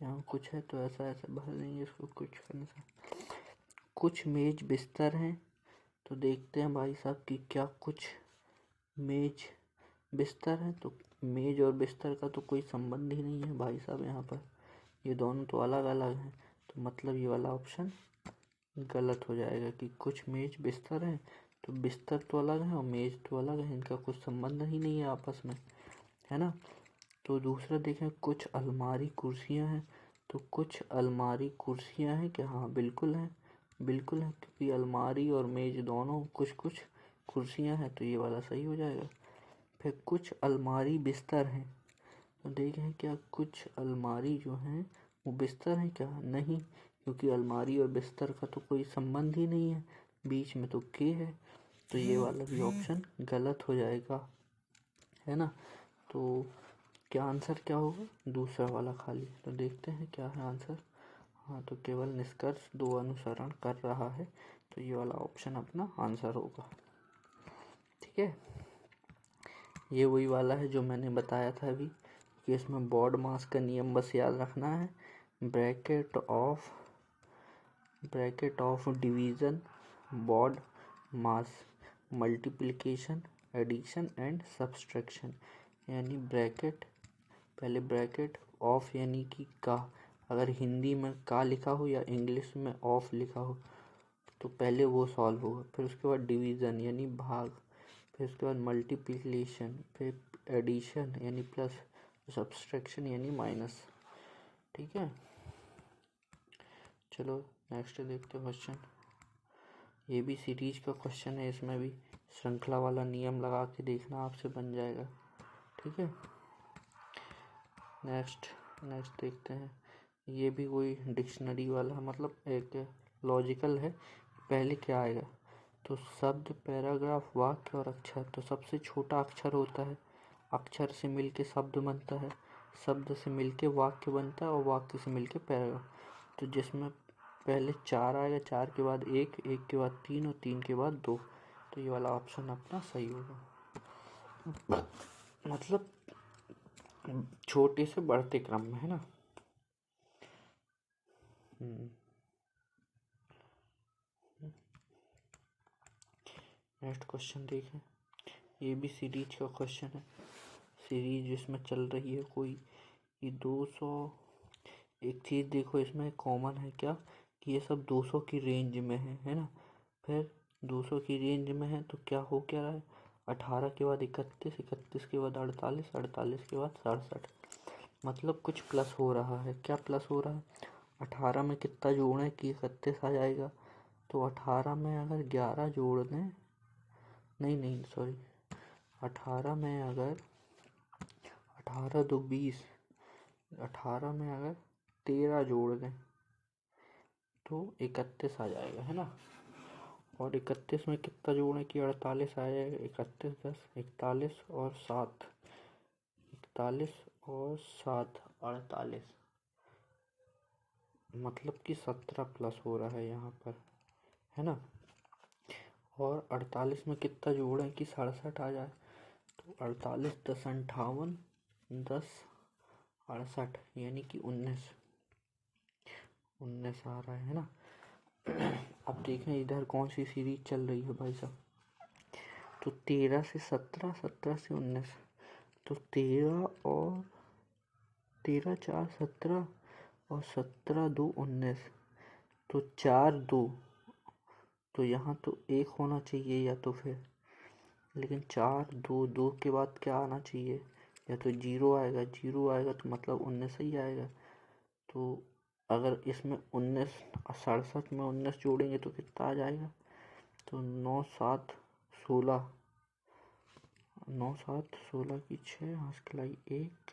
यहाँ कुछ है तो ऐसा भर देंगे इसको, कुछ करने से। कुछ मेज बिस्तर हैं, तो देखते हैं भाई साहब कि क्या कुछ मेज बिस्तर है। तो मेज और बिस्तर का तो कोई संबंध ही नहीं है भाई साहब, यहाँ पर ये दोनों तो अलग अलग हैं। तो मतलब ये वाला ऑप्शन गलत हो जाएगा कि कुछ मेज बिस्तर हैं, तो बिस्तर तो अलग है और मेज तो अलग है, इनका कुछ संबंध ही नहीं है आपस में, है ना। तो दूसरा देखें, कुछ अलमारी कुर्सियां हैं, तो कुछ अलमारी कुर्सियां हैं क्या, हाँ बिल्कुल है, बिल्कुल है, क्योंकि अलमारी और मेज दोनों कुछ कुछ कुर्सियां हैं, तो ये वाला सही हो जाएगा। फिर कुछ अलमारी बिस्तर हैं, तो देखें क्या कुछ अलमारी जो हैं वो बिस्तर हैं क्या, नहीं, क्योंकि अलमारी और बिस्तर का तो कोई संबंध ही नहीं है, बीच में तो के है। तो ये वाला भी ऑप्शन गलत हो जाएगा, है ना। तो क्या आंसर क्या होगा, दूसरा वाला खाली। तो देखते हैं क्या है आंसर। हाँ, तो केवल निष्कर्ष दो अनुसरण कर रहा है, तो ये वाला ऑप्शन अपना आंसर होगा, ठीक है। ये वही वाला है जो मैंने बताया था अभी, कि इसमें बॉड मास का नियम बस याद रखना है। Bracket of division BODMAS multiplication addition and subtraction, यानी पहले ब्रैकेट ऑफ यानी कि का, अगर हिंदी में का लिखा हो या इंग्लिश में ऑफ लिखा हो तो पहले वो सॉल्व होगा। फिर उसके बाद डिवीज़न यानी भाग, फिर उसके बाद मल्टीप्लिकेशन, फिर एडिशन यानी प्लस, सब्सट्रैक्शन यानी माइनस, ठीक है। चलो नेक्स्ट देखते हैं क्वेश्चन। ये भी सीरीज का क्वेश्चन है, इसमें भी श्रृंखला वाला नियम लगा के देखना, आपसे बन जाएगा, ठीक है। नेक्स्ट देखते हैं। ये भी कोई डिक्शनरी वाला, मतलब एक लॉजिकल है। पहले क्या आएगा, तो शब्द, पैराग्राफ, वाक्य और अक्षर। तो सबसे छोटा अक्षर होता है, अक्षर से मिलके शब्द बनता है, शब्द से मिलके वाक्य बनता है और वाक्य से मिलके पैराग्राफ। तो जिसमें पहले 4 आएगा, 4 के बाद 1, 1 के बाद 3 और 3 के बाद 2। तो ये वाला ऑप्शन अपना सही होगा। मतलब छोटे से बढ़ते क्रम में, है ना। नेक्स्ट क्वेश्चन देखें। ये भी सीरीज का क्वेश्चन है। सीरीज इसमें चल रही है कोई, ये 200। एक चीज़ देखो इसमें कॉमन है क्या, कि ये सब 200 की रेंज में है ना। फिर 200 की रेंज में है तो क्या हो क्या रहा है, 18 के बाद 31, 31 के बाद 48, 48 के बाद 67। मतलब कुछ प्लस हो रहा है। क्या प्लस हो रहा है, 18 में कितना जोड़ें कि 31 आ जाएगा। तो 18 में अगर 11 जोड़ दें, नहीं सॉरी, 18 में अगर 18 2 20, 18 में अगर 13 जोड़ दें तो 31 आ जाएगा, है ना। और 31 में कितना जोड़ें कि 48 आ जाएगा। 31 10 41 और 7, 41 और 7 48, मतलब कि 17 प्लस हो रहा है यहाँ पर, है ना। और 48 में कितना जोड़ें कि 67 आ जाए। तो 48 10 58, 10 68, यानी कि 19 आ रहा है ना। अब देखें इधर कौन सी सीरीज चल रही है भाई साहब। तो 13 से 17, 17 से 19, तो 13 और 13 4 17 और 17 2 19, तो 4 2, तो यहाँ तो 1 होना चाहिए या तो फिर, लेकिन 4 2 2 के बाद क्या आना चाहिए, या तो 0 आएगा, 0 आएगा तो मतलब 19 ही आएगा। तो अगर इसमें 19 और 67 में 19 जोड़ेंगे तो कितना आ जाएगा। तो 9 7 16, 9 7 16 की 6, हाथ खिलाई 1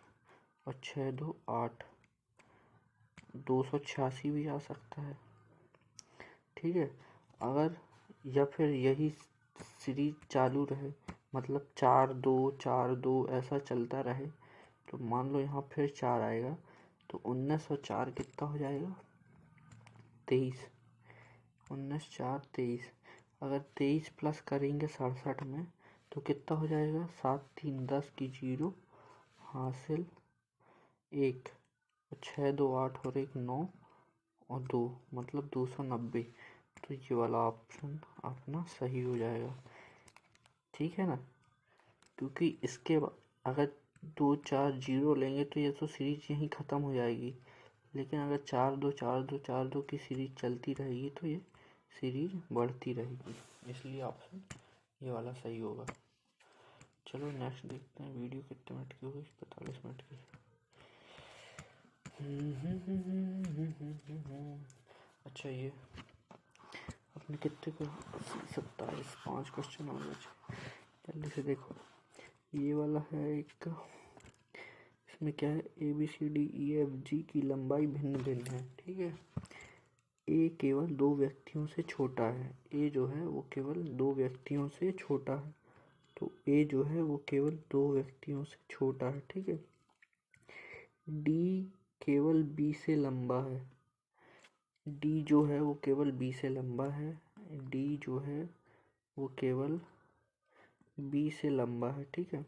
और 6 2 8, 286 भी आ सकता है, ठीक है। अगर या फिर यही सीरीज चालू रहे, मतलब 4 2 4 2 ऐसा चलता रहे, तो मान लो यहाँ फिर 4 आएगा, तो 19 और 4 कितना हो जाएगा, 23। 19 4 23, अगर 23 प्लस करेंगे 67 में तो कितना हो जाएगा, 7 3 10 की 0, हासिल 1, 6 2 8 और 1 9 और 2, मतलब 290। तो ये वाला ऑप्शन अपना सही हो जाएगा, ठीक है ना। क्योंकि इसके अगर 2 4 0 लेंगे तो ये तो सीरीज यहीं ख़त्म हो जाएगी, लेकिन अगर 4 2 4 2 4 2 की सीरीज चलती रहेगी तो ये सीरीज बढ़ती रहेगी, इसलिए ऑप्शन ये वाला सही होगा। चलो नेक्स्ट देखते हैं। वीडियो कितने मिनट की होगी, 45 मिनट की। अच्छा ये अपने कितने को, 27, 5 क्वेश्चन और बचे, जल्दी से देखो। ये वाला है एक, इसमें क्या है, ABCDEFG की लंबाई भिन्न भिन्न है, ठीक है। ए केवल 2 व्यक्तियों से छोटा है, ए जो है वो केवल 2 व्यक्तियों से छोटा है। तो ए जो है वो केवल 2 व्यक्तियों से छोटा है, ठीक है। डी केवल बी से लंबा है, डी जो है वो केवल बी से लंबा है, डी जो है वो केवल बी से लंबा है, ठीक है।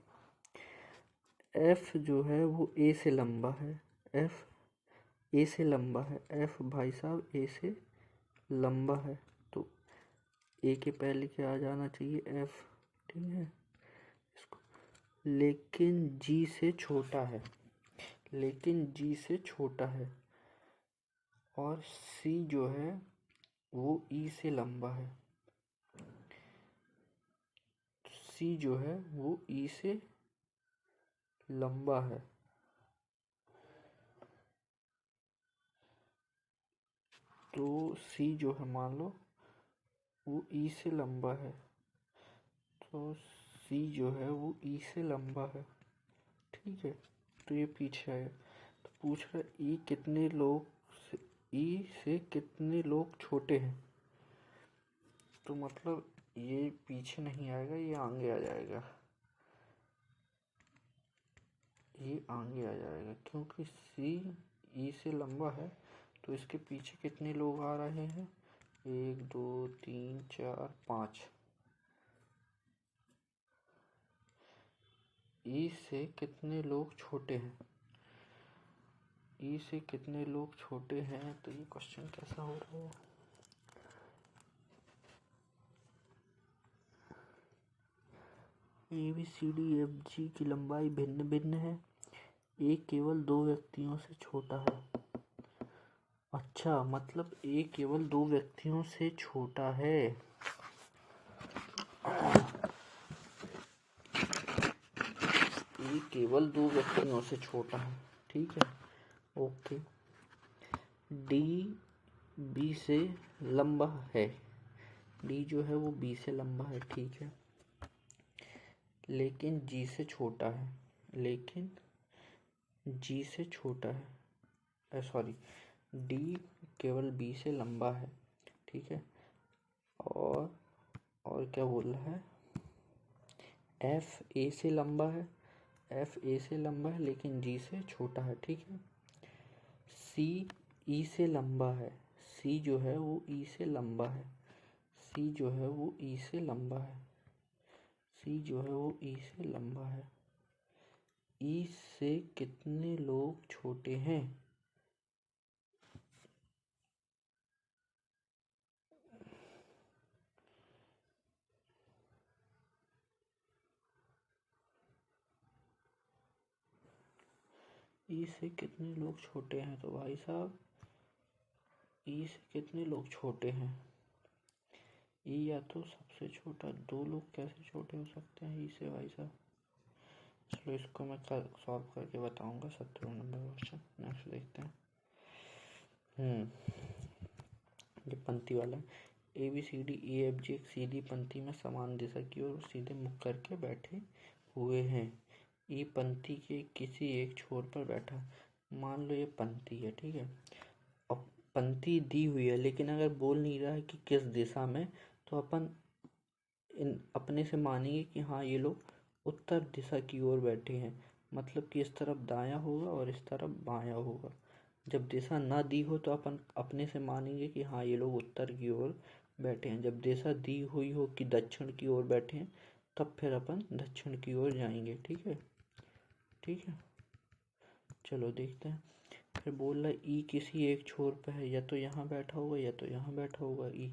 एफ जो है वो ए से लंबा है, एफ ए से लंबा है, एफ भाई साहब ए से लंबा है। तो ए के पहले क्या आ जाना चाहिए, एफ, ठीक है। इसको लेकिन जी से छोटा है, लेकिन जी से छोटा है। और सी जो है वो ई से लंबा है, सी जो है वो ई से लंबा है। तो सी जो है मान लो वो ई से लंबा है, तो सी जो है वो ई से लंबा है, ठीक है। तो ये पीछे है, तो पूछ रहा है ई कितने लोग ई से कितने लोग छोटे हैं। तो मतलब ये पीछे नहीं आएगा, ये आगे आ जाएगा, ये आगे आ जाएगा क्योंकि सी ई से लंबा है। तो इसके पीछे कितने लोग आ रहे हैं? 1 2 3 4 5। ई से कितने लोग छोटे हैं? ई से कितने लोग छोटे हैं? तो ये क्वेश्चन कैसा हो रहा है? A B C D F G की लंबाई भिन्न भिन्न है। ए केवल 2 व्यक्तियों से छोटा है। अच्छा, मतलब ए केवल 2 व्यक्तियों से छोटा है। ए केवल 2 व्यक्तियों से छोटा है, ठीक है, ओके। डी बी से लंबा है। डी जो है वो बी से लंबा है, ठीक है, लेकिन जी से छोटा है। लेकिन जी से छोटा है, सॉरी, डी केवल बी से लंबा है, ठीक है। और क्या बोल रहा है? एफ ए से लंबा है। एफ ए से लंबा है लेकिन जी से छोटा है, ठीक है। सी ई से लंबा है। सी जो है वो ई से लंबा है। सी जो है वो ई से लंबा है। सी जो है वो ई से लंबा है। ई से कितने लोग छोटे हैं? ई से कितने लोग छोटे हैं? तो भाई साहब, ई से कितने लोग छोटे हैं? ई या तो सबसे छोटा, 2 लोग कैसे छोटे हो सकते हैं ई से भाई साहब? चलो इसको मैं सॉल्व करके बताऊंगा। 17 नंबर क्वेश्चन नेक्स्ट देखते हैं। ये पंक्ति वाला है। A B C D E F G एक सीधी पंक्ति में समान दिशा की ओर सीधे मुख करके बैठे हुए हैं। ई पंक्ति के किसी एक छोर पर बैठा है। मान लो ये पंक्ति है, ठीक है। अब पंक्ति दी हुई है लेकिन अगर बोल नहीं रहा है कि किस दिशा में, तो अपन अपने से मानेंगे कि हाँ ये लोग उत्तर दिशा की ओर बैठे हैं। मतलब कि इस तरफ दायां होगा और इस तरफ बायां होगा। जब दिशा ना दी हो तो अपन अपने से मानेंगे कि हाँ ये लोग उत्तर की ओर बैठे हैं। जब दिशा दी हुई हो कि दक्षिण की ओर बैठे हैं, तब फिर अपन दक्षिण की ओर जाएंगे, ठीक है, ठीक है। चलो देखते हैं। फिर बोल रहा है ई किसी एक छोर पर है, या तो यहाँ बैठा होगा या तो यहाँ बैठा होगा ई।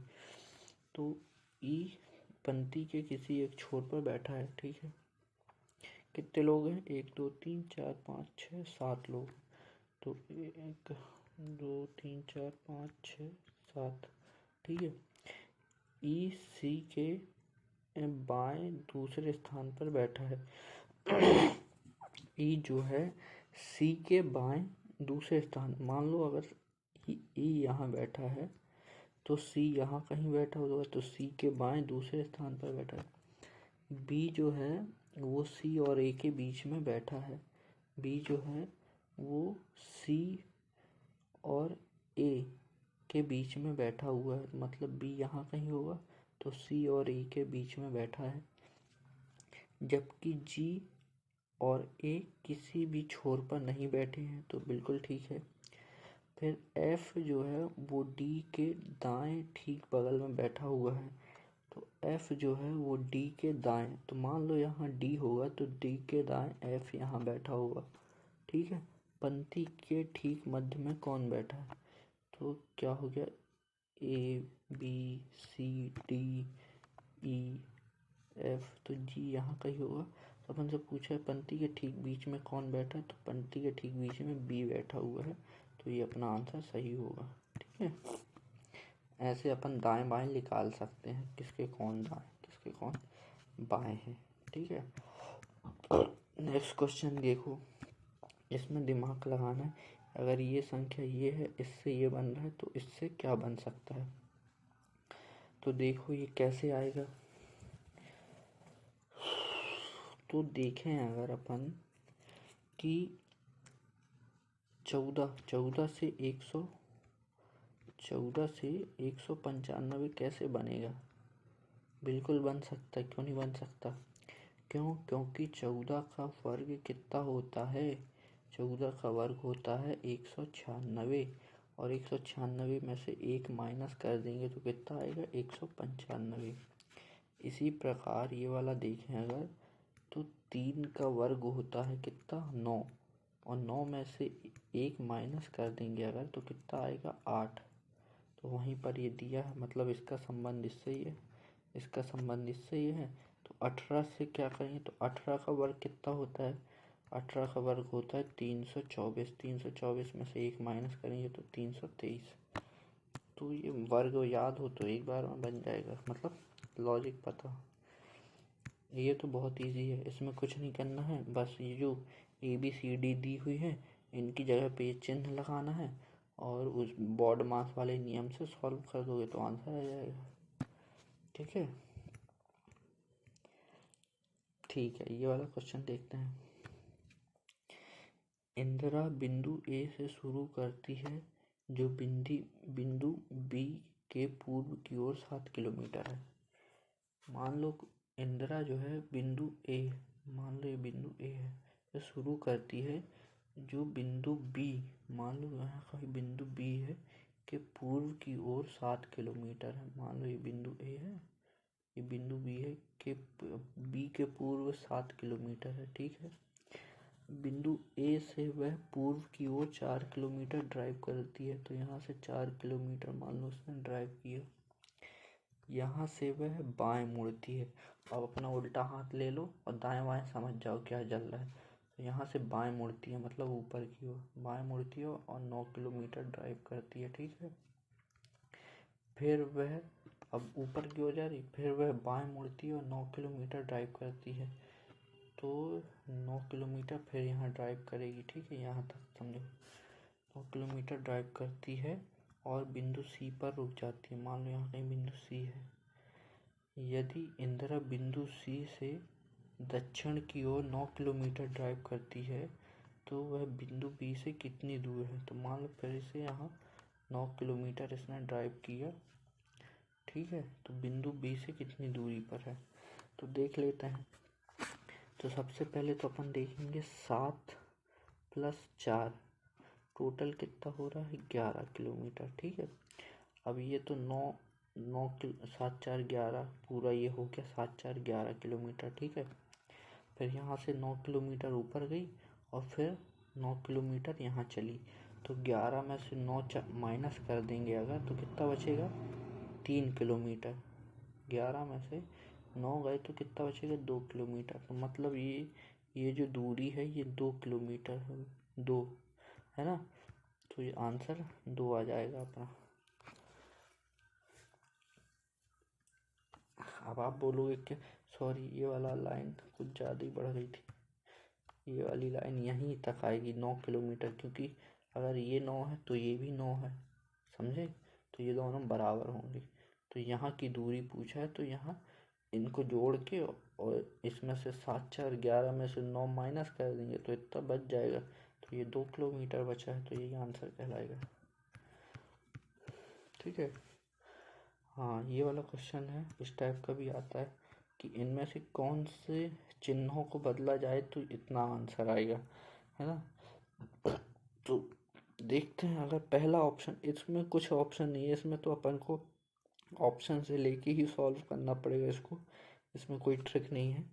तो ई पंक्ति के किसी एक छोर पर बैठा है, ठीक है। कितने लोग हैं? 1 2 3 4 5 6 7 लोग। तो 1 2 3 4 5 6 7, ठीक है। ई सी के बाएं दूसरे स्थान पर बैठा है। ई जो है सी के बाएं दूसरे स्थान, मान लो अगर ई यहाँ बैठा है तो सी यहाँ कहीं बैठा होगा, तो सी के बाएं दूसरे स्थान पर बैठा है। बी जो है वो सी और ए के बीच में बैठा है। बी जो है वो सी और ए के बीच में बैठा हुआ है, मतलब बी यहाँ कहीं होगा, तो सी और ए के बीच में बैठा है। जबकि जी और ए किसी भी छोर पर नहीं बैठे हैं, तो बिल्कुल ठीक है। फिर एफ जो है वो डी के दाएं ठीक बगल में बैठा हुआ है। तो एफ जो है वो डी के दाएं, तो मान लो यहाँ डी होगा तो डी के दाएं एफ यहाँ बैठा होगा, ठीक है। पंक्ति के ठीक मध्य में कौन बैठा है? तो क्या हो गया? A B C D E F, तो जी यहाँ कहीं होगा। तो अपन से पूछा है पंक्ति के ठीक बीच में कौन बैठा है, तो पंक्ति के ठीक बीच में बी बैठा हुआ है, तो ये अपना आंसर सही होगा, ठीक है। ऐसे अपन दाएं बाएं निकाल सकते हैं, किसके कौन दाएं किसके कौन बाएं हैं, ठीक है। नेक्स्ट क्वेश्चन देखो, इसमें दिमाग लगाना है। अगर ये संख्या ये है, इससे ये बन रहा है, तो इससे क्या बन सकता है? तो देखो ये कैसे आएगा। तो देखें अगर अपन कि 14 से 195 कैसे बनेगा? बिल्कुल बन सकता है, क्यों नहीं बन सकता। क्यों? क्योंकि 14 का वर्ग कितना होता है? 14 का वर्ग होता है 196, और 196 में से 1 माइनस कर देंगे तो कितना आएगा? 195। इसी प्रकार ये वाला देखें अगर, तो 3 का वर्ग होता है कितना? 9, और 9 में से 1 माइनस कर देंगे अगर तो कितना आएगा? 8। तो वहीं पर ये दिया है, मतलब इसका संबंध इससे ही है, इसका संबंध इससे ही है। तो 18 से क्या करेंगे? तो 18 का वर्ग कितना होता है? 18 का वर्ग होता है 324। 324 में से 1 माइनस करेंगे तो 323। तो ये वर्ग याद हो तो एक बार में बन जाएगा, मतलब लॉजिक पता। ये तो बहुत इजी है, इसमें कुछ नहीं करना है, बस ये जो ABCD दी हुई है इनकी जगह पे चिन्ह लगाना है और उस बॉड मास वाले नियम से सॉल्व कर दोगे तो आंसर आ जाएगा। ठीक है, ठीक है, ये वाला क्वेश्चन देखते हैं। इंदिरा बिंदु A से शुरू करती है जो बिंदु B के पूर्व की ओर 7 किलोमीटर है। मान लो इंदिरा जो है बिंदु A, मान लो ये बिंदु A है, से शुरू करती है जो बिंदु B, मान लो यहाँ का बिंदु B है, के पूर्व की ओर 7 किलोमीटर है। मान लो ये बिंदु A है, ये बिंदु B है, के B के पूर्व 7 किलोमीटर है। ठीक है, बिंदु A से वह पूर्व की ओर 4 किलोमीटर ड्राइव करती है। तो यहाँ से 4 किलोमीटर मान लो उसने ड्राइव किया। यहाँ से वह बाएं मुड़ती है। अब अपना उल्टा हाथ ले लो और दाएं बाएं समझ जाओ क्या चल रहा है। तो यहाँ से बाएं मुड़ती है, मतलब ऊपर की ओर बाएं मुड़ती है और 9 किलोमीटर ड्राइव करती है। ठीक है, फिर वह अब ऊपर की ओर जा रही, फिर वह बाएं मुड़ती है और 9 किलोमीटर ड्राइव करती है। तो 9 किलोमीटर फिर यहाँ ड्राइव करेगी। ठीक है, यहाँ तक समझो। 9 किलोमीटर ड्राइव करती है और बिंदु C पर रुक जाती है। मान लो यहाँ कहीं बिंदु C है। यदि इंदिरा बिंदु C से दक्षिण की ओर 9 किलोमीटर ड्राइव करती है तो वह बिंदु B से कितनी दूर है? तो मान लो फिर से यहाँ 9 किलोमीटर इसने ड्राइव किया। ठीक है, तो बिंदु B से कितनी दूरी पर है तो देख लेते हैं। तो सबसे पहले तो अपन देखेंगे 7 + 4 टोटल कितना हो रहा है? 11 किलोमीटर। ठीक है, अब ये तो 7 4 11 पूरा ये हो गया, 7 4 11 किलोमीटर। ठीक है, फिर यहाँ से 9 किलोमीटर ऊपर गई और फिर 9 किलोमीटर यहाँ चली। तो 11 में से 9 माइनस कर देंगे अगर तो कितना बचेगा? 3 किलोमीटर। 11 में से 9 गए तो कितना बचेगा? 2 किलोमीटर। तो मतलब ये जो दूरी है ये 2 किलोमीटर है, 2 है ना। तो ये आंसर 2 आ जाएगा अपना। अब आप बोलोगे कि सॉरी ये वाला लाइन कुछ ज़्यादा ही बढ़ गई थी, ये वाली लाइन यहीं तक आएगी 9 किलोमीटर, क्योंकि अगर ये 9 है तो ये भी 9 है, समझे। तो ये दोनों बराबर होंगे। तो यहाँ की दूरी पूछा है तो यहाँ इनको जोड़ के और इसमें से 7 4 11 में से 9 माइनस कर देंगे तो इतना बच जाएगा। तो ये 2 किलोमीटर बचा है, तो यही आंसर कहलाएगा। ठीक है, हाँ, ये वाला क्वेश्चन है, इस टाइप का भी आता है कि इनमें से कौन से चिन्हों को बदला जाए तो इतना आंसर आएगा, है ना। तो देखते हैं, अगर पहला ऑप्शन, इसमें कुछ ऑप्शन नहीं है, इसमें तो अपन को ऑप्शन से लेके ही सॉल्व करना पड़ेगा इसको, इसमें कोई ट्रिक नहीं है।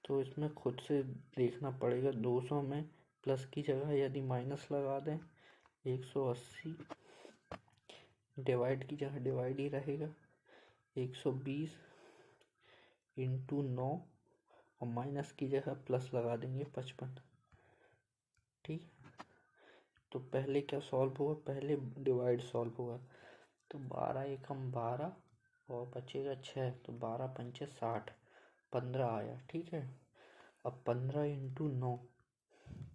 तो इसमें खुद से देखना पड़ेगा। 200 में प्लस की जगह यदि माइनस लगा दें, 180 डिवाइड की जगह डिवाइड ही रहेगा, 120 × 9 और माइनस की जगह प्लस लगा देंगे 55। ठीक, तो पहले क्या सॉल्व होगा? पहले डिवाइड सॉल्व होगा। तो 12 एकम 12 और बचेगा 6, तो 12 पंचे 60, 15 आया। ठीक है, अब 15 × 9,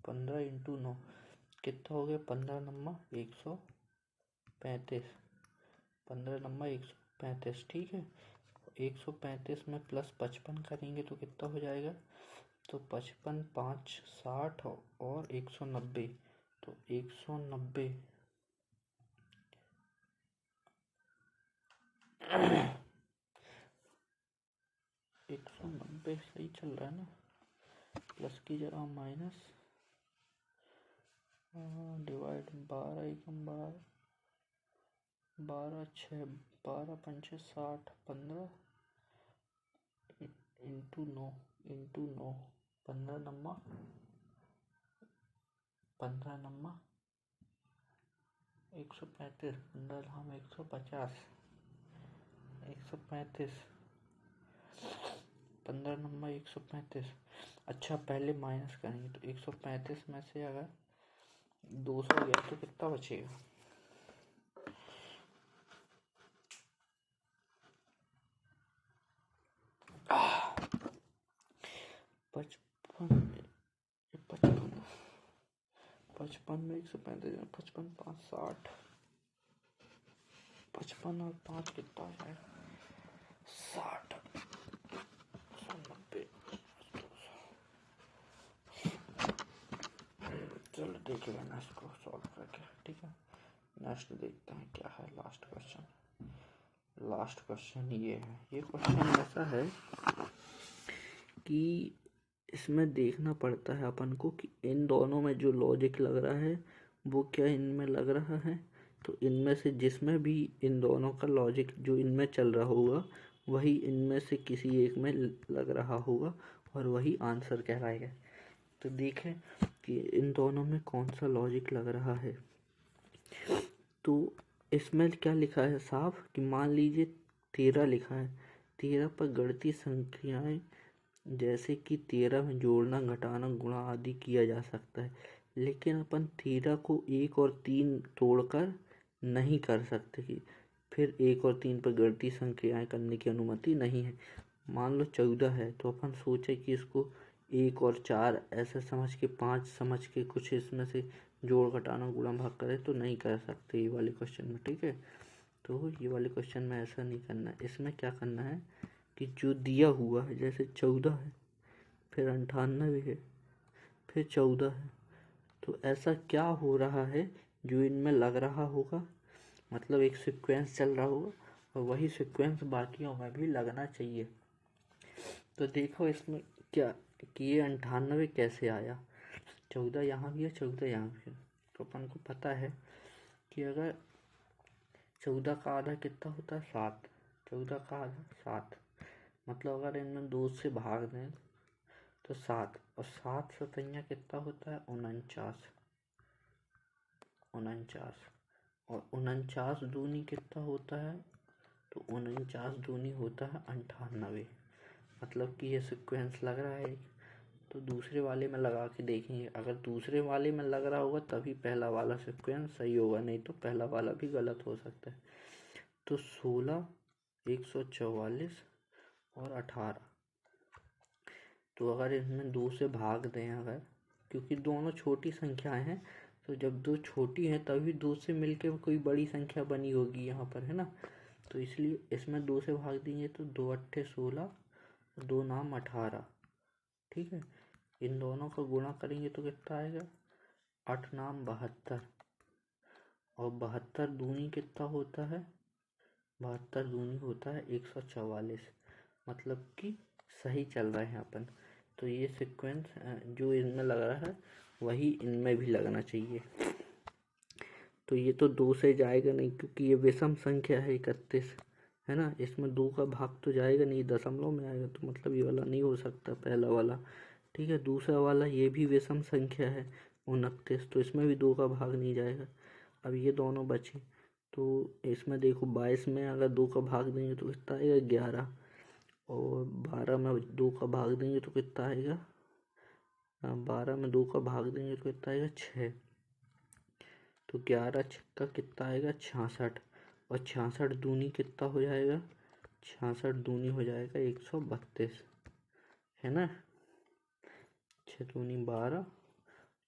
15 × 9 कितना हो गया? 15 नम्मा 135, 15 नम्मा 135। ठीक है, 135 में प्लस 55 करेंगे तो कितना हो जाएगा? तो 55 5 60 और 190, तो 190 पे सही चल रहा है ना, प्लस की जगह माइनस, डिवाइड 12 एकम 12, 12 6 12 पंचे 60, 15 इंटू 9, 15 नम्मा 135, 15 धाम 150, 135, 15 नंबर 135। अच्छा पहले माइनस करेंगे, तो 135 में से अगर 200 गया तो कितना बचेगा? पचपन में 135, 55 5 60, 55 और 5 कितना है? 60, 90। चलो देख लेना इसको सॉल्व करके, ठीक है। नेक्स्ट देखते हैं क्या है लास्ट क्वेश्चन ये है। ये क्वेश्चन ऐसा है कि इसमें देखना पड़ता है अपन को कि इन दोनों में जो लॉजिक लग रहा है वो क्या इनमें लग रहा है। तो इनमें से जिसमें भी इन दोनों का लॉजिक जो इनमें चल रहा होगा वही इनमें से किसी एक में लग रहा होगा और वही आंसर कहलाएगा। तो देखें कि इन दोनों में कौन सा लॉजिक लग रहा है। तो इसमें क्या लिखा है साफ कि मान लीजिए 13 लिखा है, 13 पर गणितीय संख्याएं जैसे कि 13 में जोड़ना, घटाना, गुणा आदि किया जा सकता है, लेकिन अपन 13 को 1 और 3 तोड़कर नहीं कर सकते कि फिर 1 और 3 पर गणितीय संख्याएं करने की अनुमति नहीं है। मान लो 14 है तो अपन सोचे कि इसको 1 और 4 ऐसे समझ के 5 समझ के कुछ इसमें से जोड़, घटाना, गुणा, भाग करे तो नहीं कर सकते ये वाले क्वेश्चन में, ठीक है। तो ये वाले क्वेश्चन में ऐसा नहीं करना है। इसमें क्या करना है कि जो दिया हुआ है, जैसे 14 है, फिर 98 है, फिर 14 है, तो ऐसा क्या हो रहा है जो इनमें लग रहा होगा, मतलब एक सीक्वेंस चल रहा होगा और वही सीक्वेंस बाकियों में भी लगना चाहिए। तो देखो इसमें क्या कि ये 98 कैसे आया, 14 यहाँ भी है, 14 यहाँ भी है। तो अपन को पता है कि अगर 14 का आधा कितना होता है 7, 14 का आधा 7, मतलब अगर इनमें 2 से भाग दें तो 7, और 7 सतैया कितना होता है 49, और 49 दूनी कितना होता है, तो 49 दूनी होता है 98। मतलब कि ये सीक्वेंस लग रहा है। तो दूसरे वाले में लगा के देखेंगे, अगर दूसरे वाले में लग रहा होगा तभी पहला वाला सीक्वेंस सही होगा, नहीं तो पहला वाला भी गलत हो सकता है। तो 16, 144 और 18, तो अगर इनमें 2 से भाग दें, अगर क्योंकि दोनों छोटी संख्याएं हैं तो जब 2 छोटी हैं तभी 2 से मिलकर कोई बड़ी संख्या बनी होगी यहाँ पर, है ना। तो इसलिए इसमें 2 से भाग देंगे तो 2 अट्ठे 16, 2 नाम 18, ठीक है। इन दोनों का गुणा करेंगे तो कितना आएगा 8 नाम 72, और 72 दूनी कितना होता है, 72 दूनी होता है 144। मतलब कि सही चल रहा है अपन। तो ये सीक्वेंस जो इनमें लग रहा है वही इनमें भी लगना चाहिए। तो ये तो 2 से जाएगा नहीं क्योंकि ये विषम संख्या है 31, है ना। इसमें 2 का भाग तो जाएगा नहीं, दशमलव में आएगा, तो मतलब ये वाला नहीं हो सकता पहला वाला, ठीक है। दूसरा वाला ये भी विषम संख्या है 29, तो इसमें भी 2 का भाग नहीं जाएगा। अब ये दोनों बचे, तो इसमें देखो 22 में अगर 2 का भाग देंगे तो कितना आएगा 11, और 12 में 2 का भाग देंगे तो कितना आएगा, 12 में 2 का भाग देंगे तो कितना आएगा 6, तो 11 छक्का कितना आएगा 66, और 66 दूनी कितना हो जाएगा, 66 दूनी हो जाएगा 132, है ना। 6 दूनी 12,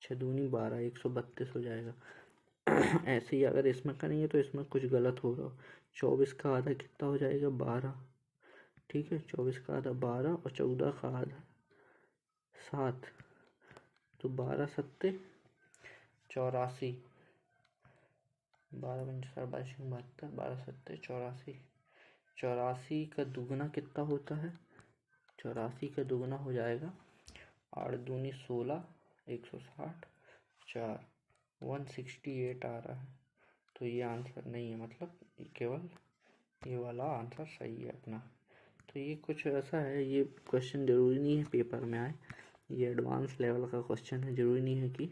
6 दूनी 12, 132 हो जाएगा। ऐसे ही अगर इसमें करेंगे तो इसमें कुछ गलत होगा। 24 का आधा कितना हो जाएगा 12, ठीक है। 24 का आधा 12 और 14 का आधा 7, तो 12 सत्ते 84, 12 पंचे 72, 12 सत्ते 84, 84 का दुगना कितना होता है 84 का दुगना हो जाएगा, 8 दूनी 16, 160, 4, 168 आ रहा है। तो ये आंसर नहीं है, मतलब केवल ये वाला आंसर सही है अपना। तो ये कुछ ऐसा है, ये क्वेश्चन ज़रूरी नहीं है पेपर में आए, ये एडवांस लेवल का क्वेश्चन है, ज़रूरी नहीं है कि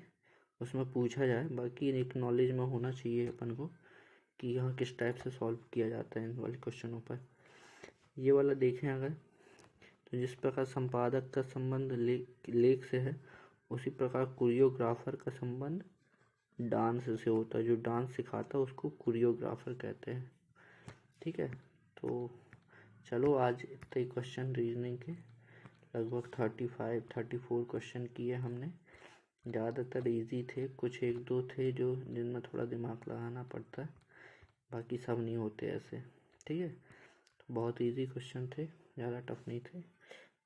उसमें पूछा जाए, बाकी एक नॉलेज में होना चाहिए अपन को कि यहाँ किस टाइप से सॉल्व किया जाता है इन वाले क्वेश्चनों पर। ये वाला देखें अगर, तो जिस प्रकार संपादक का संबंध लेख से है, उसी प्रकार कोरियोग्राफर का संबंध डांस से होता है। जो डांस सिखाता है उसको कोरियोग्राफर कहते हैं। ठीक है, तो चलो आज इतने क्वेश्चन रीजनिंग के लगभग 34 क्वेश्चन किए हमने। ज़्यादातर इजी थे, कुछ एक दो थे जो जिनमें थोड़ा दिमाग लगाना पड़ता है, बाकी सब नहीं होते ऐसे। ठीक है, तो बहुत इजी क्वेश्चन थे, ज़्यादा टफ नहीं थे।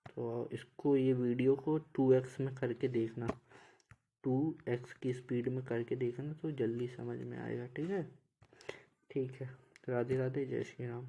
तो इसको, ये वीडियो को 2x में करके देखना, 2x की स्पीड में करके देखना तो जल्दी समझ में आएगा। ठीक है, ठीक है, राधे राधे, जय श्री राम।